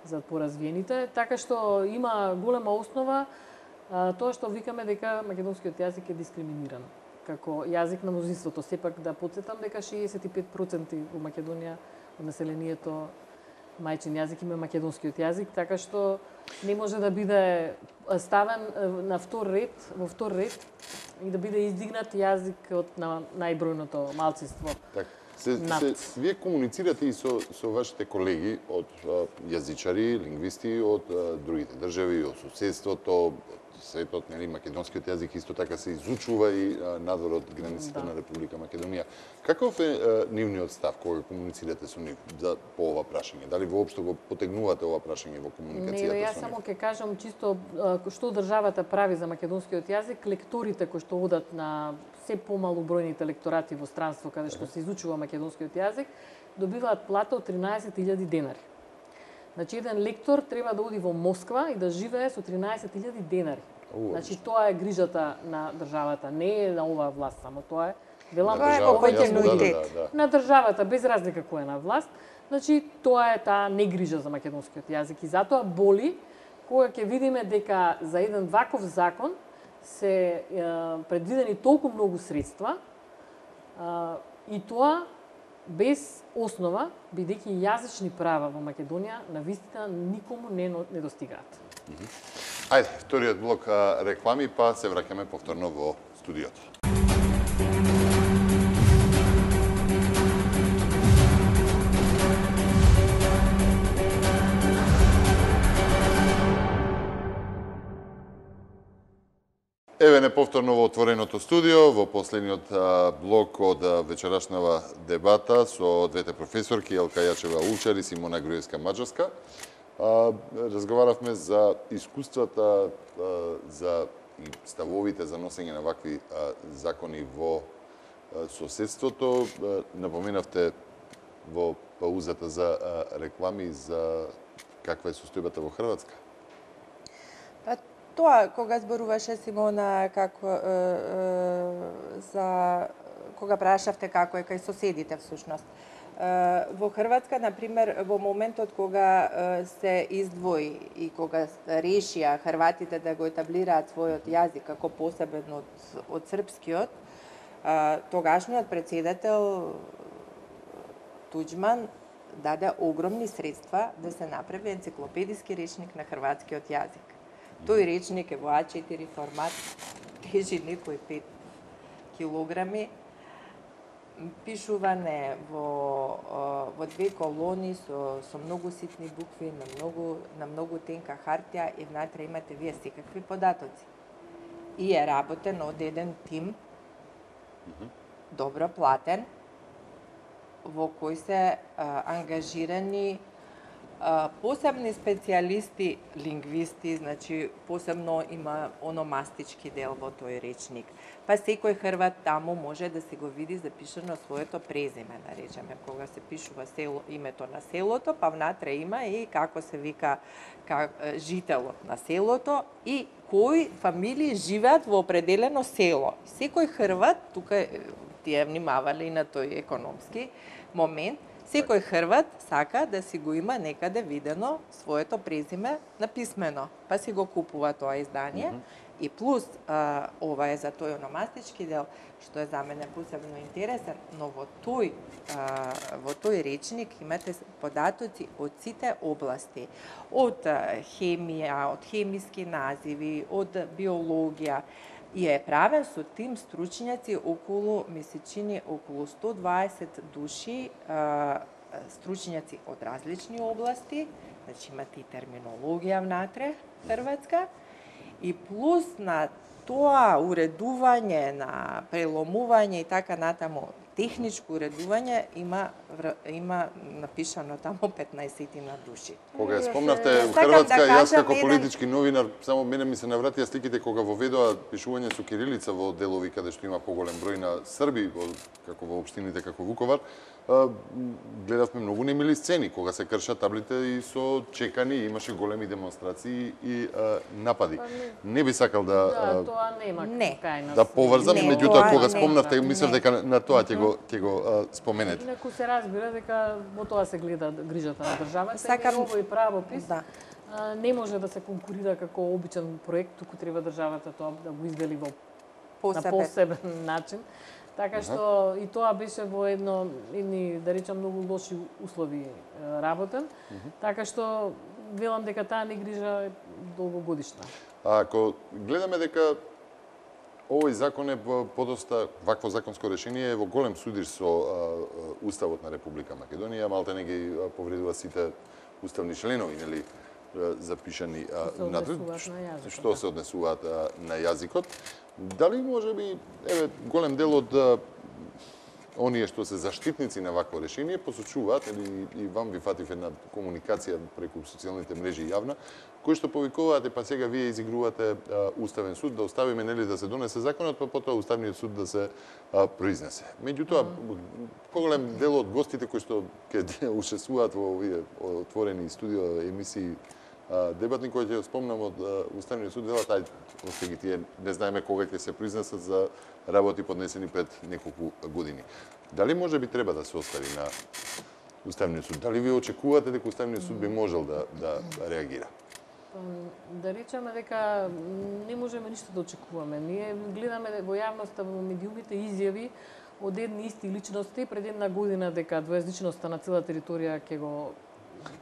за поразвиените. Така што има голема основа тоа што викаме дека македонскиот јазик е дискриминиран како јазик на мнозинството. Сепак да потсетам дека 65% во Македонија од населението мајчин јазик има македонскиот јазик, така што не може да биде ставен во втор ред и да биде издигнат јазикот на најбројното малцинство. Вие комуницирате и со вашите колеги од јазичари, лингвисти од другите држави, од соседството, светот, нели, македонскиот јазик исто така се изучува и надвор од границите на Република Македонија. Каков е нивниот став кога комуницирате со нив по ова прашање? Дали воопшто го потегнувате ова прашање во комуникацијата со нив? Не, јас само ќе кажам чисто што државата прави за македонскиот јазик. Лекторите кои што одат на се помалу бројните лекторати во странство каде што се изучува македонскиот јазик, добиваат плата од 13.000 денари. Значи, еден лектор треба да оди во Москва и да живее со 13.000 денари. Значи, тоа е грижата на државата, не е на оваа власт, само тоа е на државата, без разлика која е на власт. Значи, тоа е таа негрижа за македонскиот јазик и затоа боли кога ќе видиме дека за еден ваков закон се предвидени толку многу средства и тоа без основа, бидејќи јазични права во Македонија на вистина никому не достигаат. Ајде, вториот блок реклами, па се враќаме повторно во студиото. Еве неповторно во отвореното студио, во последниот блок од вечерашнава дебата со двете професорки Елка Јачева Улчар и Симона Груевска Маđarска. Разговаравме за искуствата, за и ставовите за носење на вакви закони во соседството. Напоменавте во паузата за реклами за каква е состојбата во Хрватска. Тоа, кога зборуваше Симона, како за кога прашавте како е кај соседите всушност. Во Хрватска, например, во моментот кога се издвои и кога решија хрватите да го етаблираат својот јазик како посебен од српскиот, тогашниот председател Туџман даде огромни средства да се направи енциклопедиски речник на хрватскиот јазик. Тој речник е во А4 формат, тежи некои 5 килограми, пишуване во две колони со многу ситни букви, на многу тенка хартија и внатре имате вие секакви податоци. И е работен од еден тим, добро платен, во кој се ангажирани посебни специјалисти, лингвисти, значи посебно има ономастички дел во тој речник. Па секој хрват таму може да се го види запишано своето презиме, да речеме, кога се пишува името на селото, па внатре има и како се вика жителот на селото и кои фамилии живеат во определено село. Секој хрват, тука тие внимавале и на тој економски момент, секој хрват сака да си го има некаде видено своето презиме написмено, па си го купува тоа издание. И плюс, ова е за тој ономастички дел, што е за мене посебно интересен, но во тој речник имате податоци од сите области. Од хемија, од хемиски називи, од биологија. И е правен со тим стручњаци околу, ми се чини, околу 120 души, стручњаци од различни области, значи имате и терминологија внатре, хрватска, и плюс на тоа уредување, на преломување и така натаму, техничко уредување има напишано таму 15 на души. Кога ја спомнавте Хрватска, јас како политички новинар, само мене ми се навратија сликите кога воведоа пишување со кирилица во делови каде што има поголем број на срби, како во општините како Вуковар, гледавме многу немили сцени кога се кршат таблите и со чекани, имаше големи демонстрации и напади. Не би сакал да тоа нема кај нас. Да поврзам, меѓутоа кога спомнавте, мислев дека на тоа ќе го споменете. Инаку се разбира дека во тоа се гледа грижата на државата. Сакам овој правопис. Да. Не може да се конкурира како обичен проект, туку треба државата тоа да го издели на посебен начин. Така што и тоа беше во едни, да речам, многу лоши услови работен. Така што велам дека таа негрижа е долгогодишна. Ако гледаме дека овој закон е подоста, вакво законско решение е во голем судир со Уставот на Република Македонија, малте не ги повредува сите уставни членови, нели, запишани што се однесуваат на јазикот. Дали може би, голем дел од оние што се заштитници на вакво решение посочуваат, и вам ви фатив една комуникација преку социјалните мрежи јавна, кои што повикуваате, па сега вие изигрувате Уставен суд, да оставиме нели да се донесе законот, па потоа Уставниот суд да се произнесе. Меѓутоа, поголем дел од гостите кои што ќе учествуваат во овие отворени студио емисии дебатни кои ќе спомнам од Уставниот суд, велат още тие не знаеме кога ќе се произнесат за работи поднесени пред неколку години. Дали може би треба да се остави на Уставниот суд? Дали ви очекувате дека Уставниот суд би можел да реагира? Да речеме дека не можеме ништо да очекуваме. Ние гледаме во јавноста, во медиумите изјави од едни исти личности пред една година дека двојазичноста на цела територија ќе го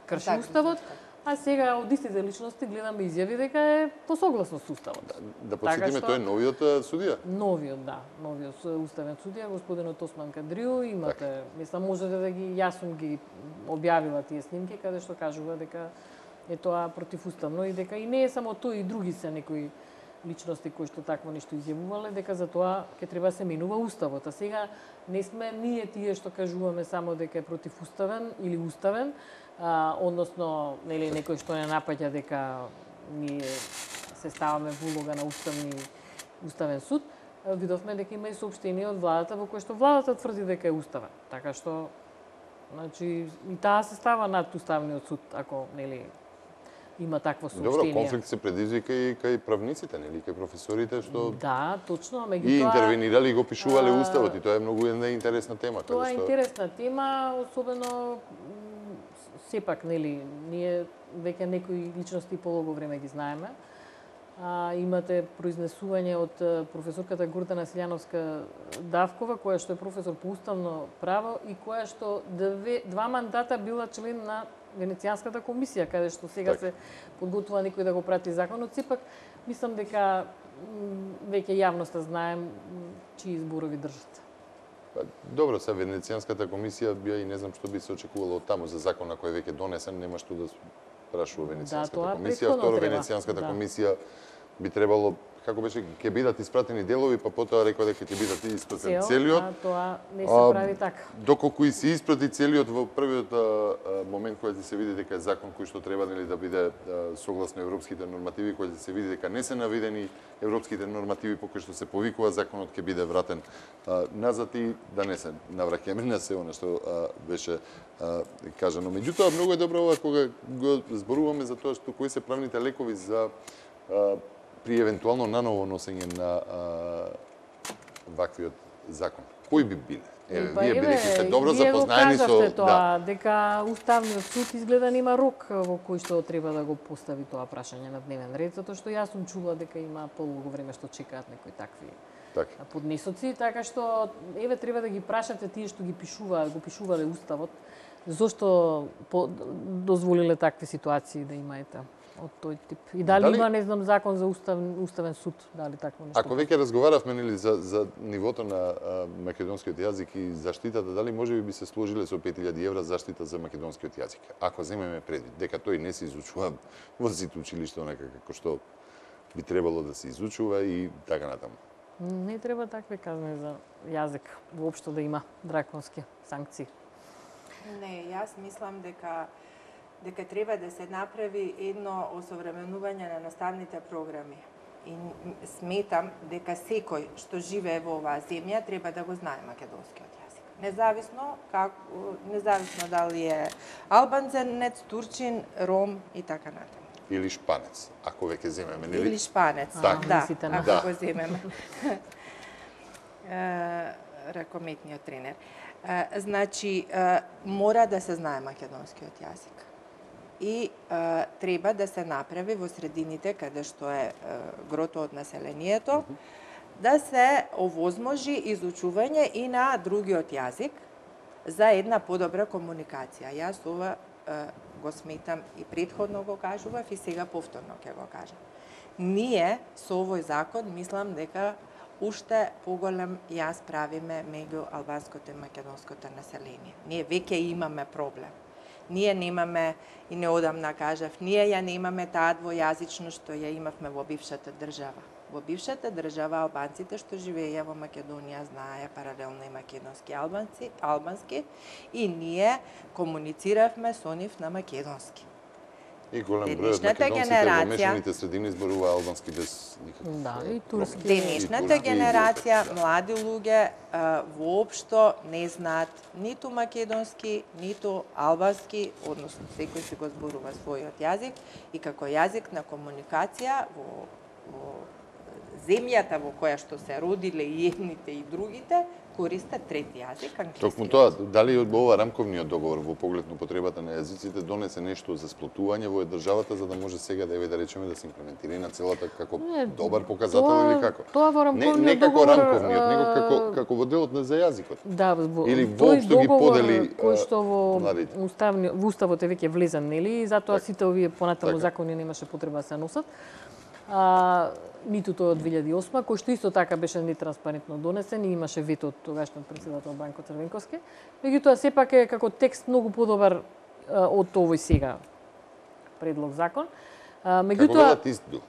крши Уставот. А сега од истите личности гледаме изјави дека е посогласно со Уставот. Да подсетиме, тој е новиот судија? Новиот уставен судија, господинот Осман Кадрију, имате, мислам, можете да ги, јас сум ги објавила тие снимки, каде што кажува дека е тоа противуставно и дека и не е само тој, и други се некои личности кои што такво нешто изјавувале, дека за тоа ќе треба се менува уставот. А сега не сме ние тие што кажуваме само дека е противуставен или уставен, односно нели некој што не напаѓа дека ние се ставаме во улога на уставен суд. Видовме дека има и соопштение од владата во кое што владата тврди дека е уставен. Така што значи и таа се става над уставниот суд ако нели има такво соопштение. Добро, конфликт се предизвика и кај правниците, нели, кај професорите што да, точно, и интервенирали и го пишувале уставот и тоа е многу една интересна тема. Тоа е интересна тема, особено сепак нели ние веќе некои личности полого време ги знаеме. Имате произнесување од професорката Гордана Силјановска Давкова, која што е професор по уставно право и која што два мандата била член на Венецијанската комисија, каде што сега се подготвува некој да го прати законот. Сепак, мислам дека веќе јавноста знаем чии зборови држат. Добро, се Венецијанската комисија бија и не знам што би се очекувало од таму за закона кој веќе донесен, нема што да прашува Венецијанската комисија. Второ, Венецијанската комисија би требало, како беше, ќе бидат испратени делови, па потоа рекоа дека ќе бидат испратени целиот. Тоа не се прави така. Доколку и се испрати целиот во првиот момент кога ќе се види дека е закон кој што треба нели да биде согласно европските нормативи, кога ќе се види дека не се наведени европските нормативи по кои што се повикува законот, ќе биде вратен назад и да не се навраќаме на се она што беше кажано. Меѓутоа многу е добро ова кога го зборуваме за тоа што кои се правните лекови за при евентуално наново носење на ваквиот закон. Кои би биле? Вие бидејќи сте добро запознаени со тоа, дека Уставниот суд изгледа нема рок во кој што треба да го постави тоа прашање на дневен ред, затоа што јас сум чула дека има полого време што чекаат некои такви поднесоци, така што треба да ги прашате тие што го пишувале Уставот, зошто дозволиле такви ситуации да има од тој тип. И дали има, не знам, закон за уставен суд, дали такво нешто? Ако веќе разговаравме нели за нивото на македонскиот јазик и заштитата, дали можеби би се сложиле со 5000 евра заштита за македонскиот јазик? Ако земеме предвид дека тој не се изучува во сите училишта онака како што би требало да се изучува и така натаму. Не треба такви казни за јазик, воопшто да има драконски санкции. Не, јас мислам дека треба да се направи едно осовременување на наставните програми. И сметам дека секој што живее во оваа земја треба да го знае македонскиот јазик. Независно дали е албанценец, турчин, ром и така натаму. Или шпанец, ако веќе земеме, нели? Или шпанец, ако го земеме. Ракометниот тренер. Значи, мора да се знае македонскиот јазик. И треба да се направи во средините каде што е грото од населението, да се овозможи изучување и на другиот јазик за една подобра комуникација. Јас ова го сметам и претходно го кажував и сега повторно ќе го кажам. Ние со овој закон мислам дека уште поголем јас правиме меѓу албанското и македонското население. Ние веќе имаме проблем. Ние немаме, и неодамна кажав, ние ја немаме таа двојазичност што ја имавме во бившата држава. Во бившата држава албанците што живееја во Македонија знаеја паралелно и македонски албански и ние комунициравме со нив на македонски. И голем број од македонците во мешаните средини зборува албански без никаков. Да, и турски. Денешната генерација, млади луѓе, воопшто не знаат ниту македонски, ниту албански, односно секој си го зборува својот јазик и како јазик на комуникација во земјата во која што се родиле и едните и другите, користат трети јазик, англиски. Токму тоа, дали ова рамковниот договор во поглед на потребата на јазиците донесе нешто за сплотување во државата за да може сега да речеме да се имплементира и на целата како добар показател или како? Тоа во рамковниот не како договор, рамковниот, него како во делот на за јазикот. Да, или воопшто ги подели кој што во уставот е веќе влезен, нели? Затоа сите овие понатаму закони немаше потреба да се носат. Ниту тој од 2008, кој што исто така беше нетранспарентно донесен и имаше вето од тогашниот председател Банко Црвенковски. Меѓутоа сепак е како текст многу подобар од овој сега предлог закон. Како велат ист бил?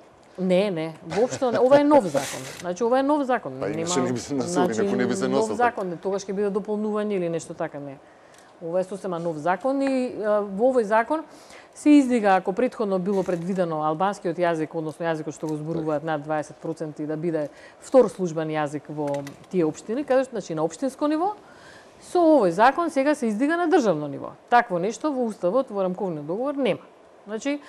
Не, воопшто не. Ова е нов закон. Значи ова е нов закон. Па иначе не би се носил, инаку не би се носил нов закон, тогаш ќе биде дополнување или нешто така, не. Ова е сосема нов закон и во овој закон се издига, ако претходно било предвидено албанскиот јазик, односно јазикот што го зборуваат над 20% да биде втор службен јазик во тие општини, каде што значи на општинско ниво, со овој закон сега се издига на државно ниво. Такво нешто во уставот, во рамковниот договор нема. Значи,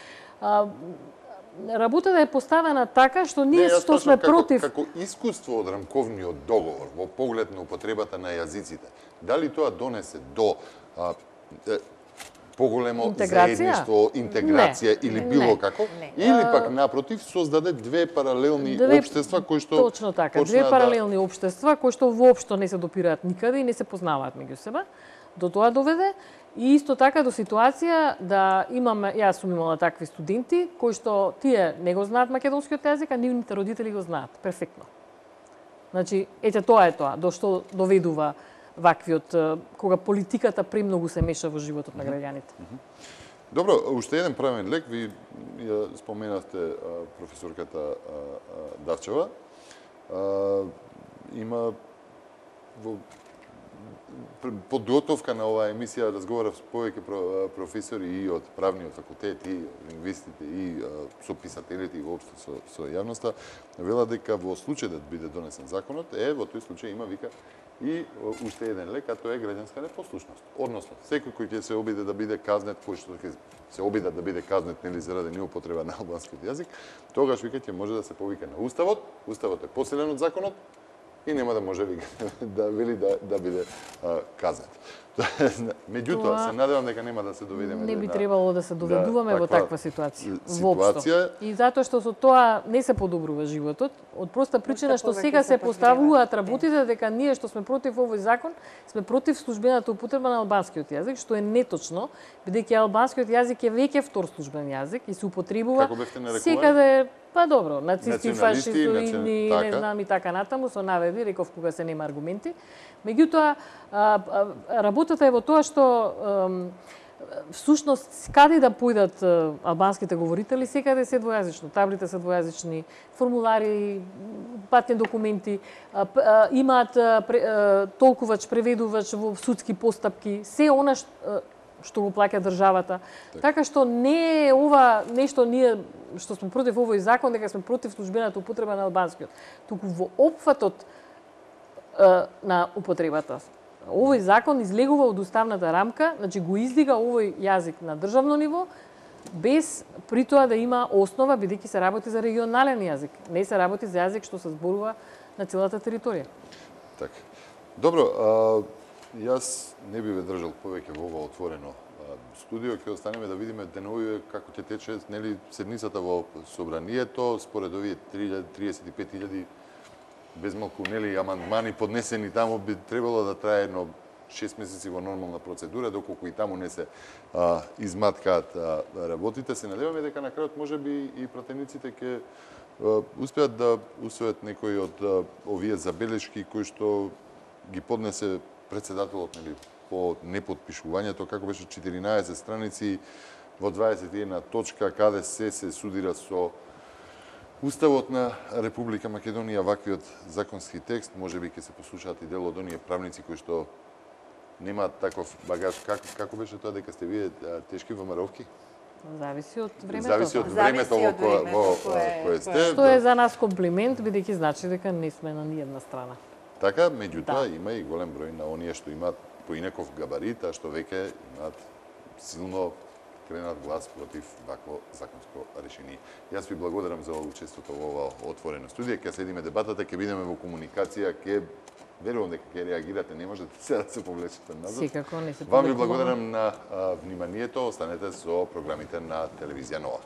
работата е поставена така што ние што сме против... Како искуство од рамковниот договор во поглед на употребата на јазиците, дали тоа донесе до поголемо заедништво, интеграција или било како, или пак напротив создаде две паралелни општества кои што точно така, две паралелни општества кои што воопшто не се допираат никаде и не се познаваат меѓу себе. До тоа доведе и исто така до ситуација да имаме, јас сум имала такви студенти кои што тие не го знаат македонскиот јазик, а нивните родители го знаат перфектно. Значи, ете тоа е тоа, до што доведува ваквиот, кога политиката премногу се меша во животот на граѓаните. Добро, уште еден правен лек, ви ја споменавте професорката Давчева. Има во подготовка на оваа емисија разговарав со повеќе професори и од правниот факултет, и лингвистите, и со писателите, и воопшто со јавноста. Вела дека во случај да биде донесен законот, во тој случај има, вика, и уште еден лек, а тоа е граѓанска непослушност. Односно, секој кој ќе се обиде да биде казнет, кој што ќе се обиде да биде казнет нели заради неупотреба на албанскиот јазик, тогаш вика ќе може да се повика на уставот. Уставот е посилен од законот и нема да може да вели да биде казнет. Меѓутоа, се надевам дека нема да се доведеме. Не би требало да се доведуваме во таква ситуација. Воопшто. И затоа што со тоа не се подобрува животот, од проста причина што сега се поставуваат работите дека ние што сме против овој закон, сме против службената употреба на албанскиот јазик, што е неточно, бидејќи албанскиот јазик е веќе втор службен јазик и се употребува секаде. Па добро, нацисти, фашисти, не знам и така натаму, со наведи, реков кога се нема аргументи. Меѓутоа, работата е во тоа што всушност каде да појдат албанските говорители, секаде се двојазично. Таблите се двојазични, формулари, патни документи, имаат толкувач, преведувач во судски постапки, се она што го плаќа државата. Така што не е ова нешто ние што сме против овој закон, дека сме против службената употреба на албанскиот. Туку во опфатот на употребата. Овој закон излегува од уставната рамка, значи го издига овој јазик на државно ниво, без при тоа да има основа, бидејќи се работи за регионален јазик, не се работи за јазик што се зборува на целата територија. Така. Добро, јас не би ве држал повеќе во ова отворено студио, ќе останеме да видиме деновиве како ќе тече нели седницата во собранието, според овие 35.000 без малку нели амандмани поднесени таму би требало да трае едно 6 месеци во нормална процедура, доколку и таму не се изматкаат работите. Се надеваме дека на крајот можеби и пратениците ќе успеат да усвојат некои од овие забелешки кои што ги поднесе председателот нели по неподпишувањето, како беше 14 страници во 21 точка, каде се судира со Уставот на Република Македонија. Ваквиот законски текст, можеби ќе се послушаат и дел од оние правници кои што немаат таков багаж. Како беше тоа дека сте вие тешки ВМРО-вки? Зависи од времето. Зависи од времето во кое сте. Што е за нас комплимент, бидејќи значи дека не сме на ниједна страна. Така, меѓутоа има и голем број на оние што имаат поинаков габарит, а што веќе имаат силно кренат глас против вакво законско решение. Јас ви благодарам за учеството во ова отворено студија. Ќе следиме дебатата, ќе бидеме во комуникација, ќе верувам дека ќе реагирате, не можете сега да се повлечете назад. Секако не се повлечете. Вам ви благодарам на вниманието, останете со програмите на телевизија Нова.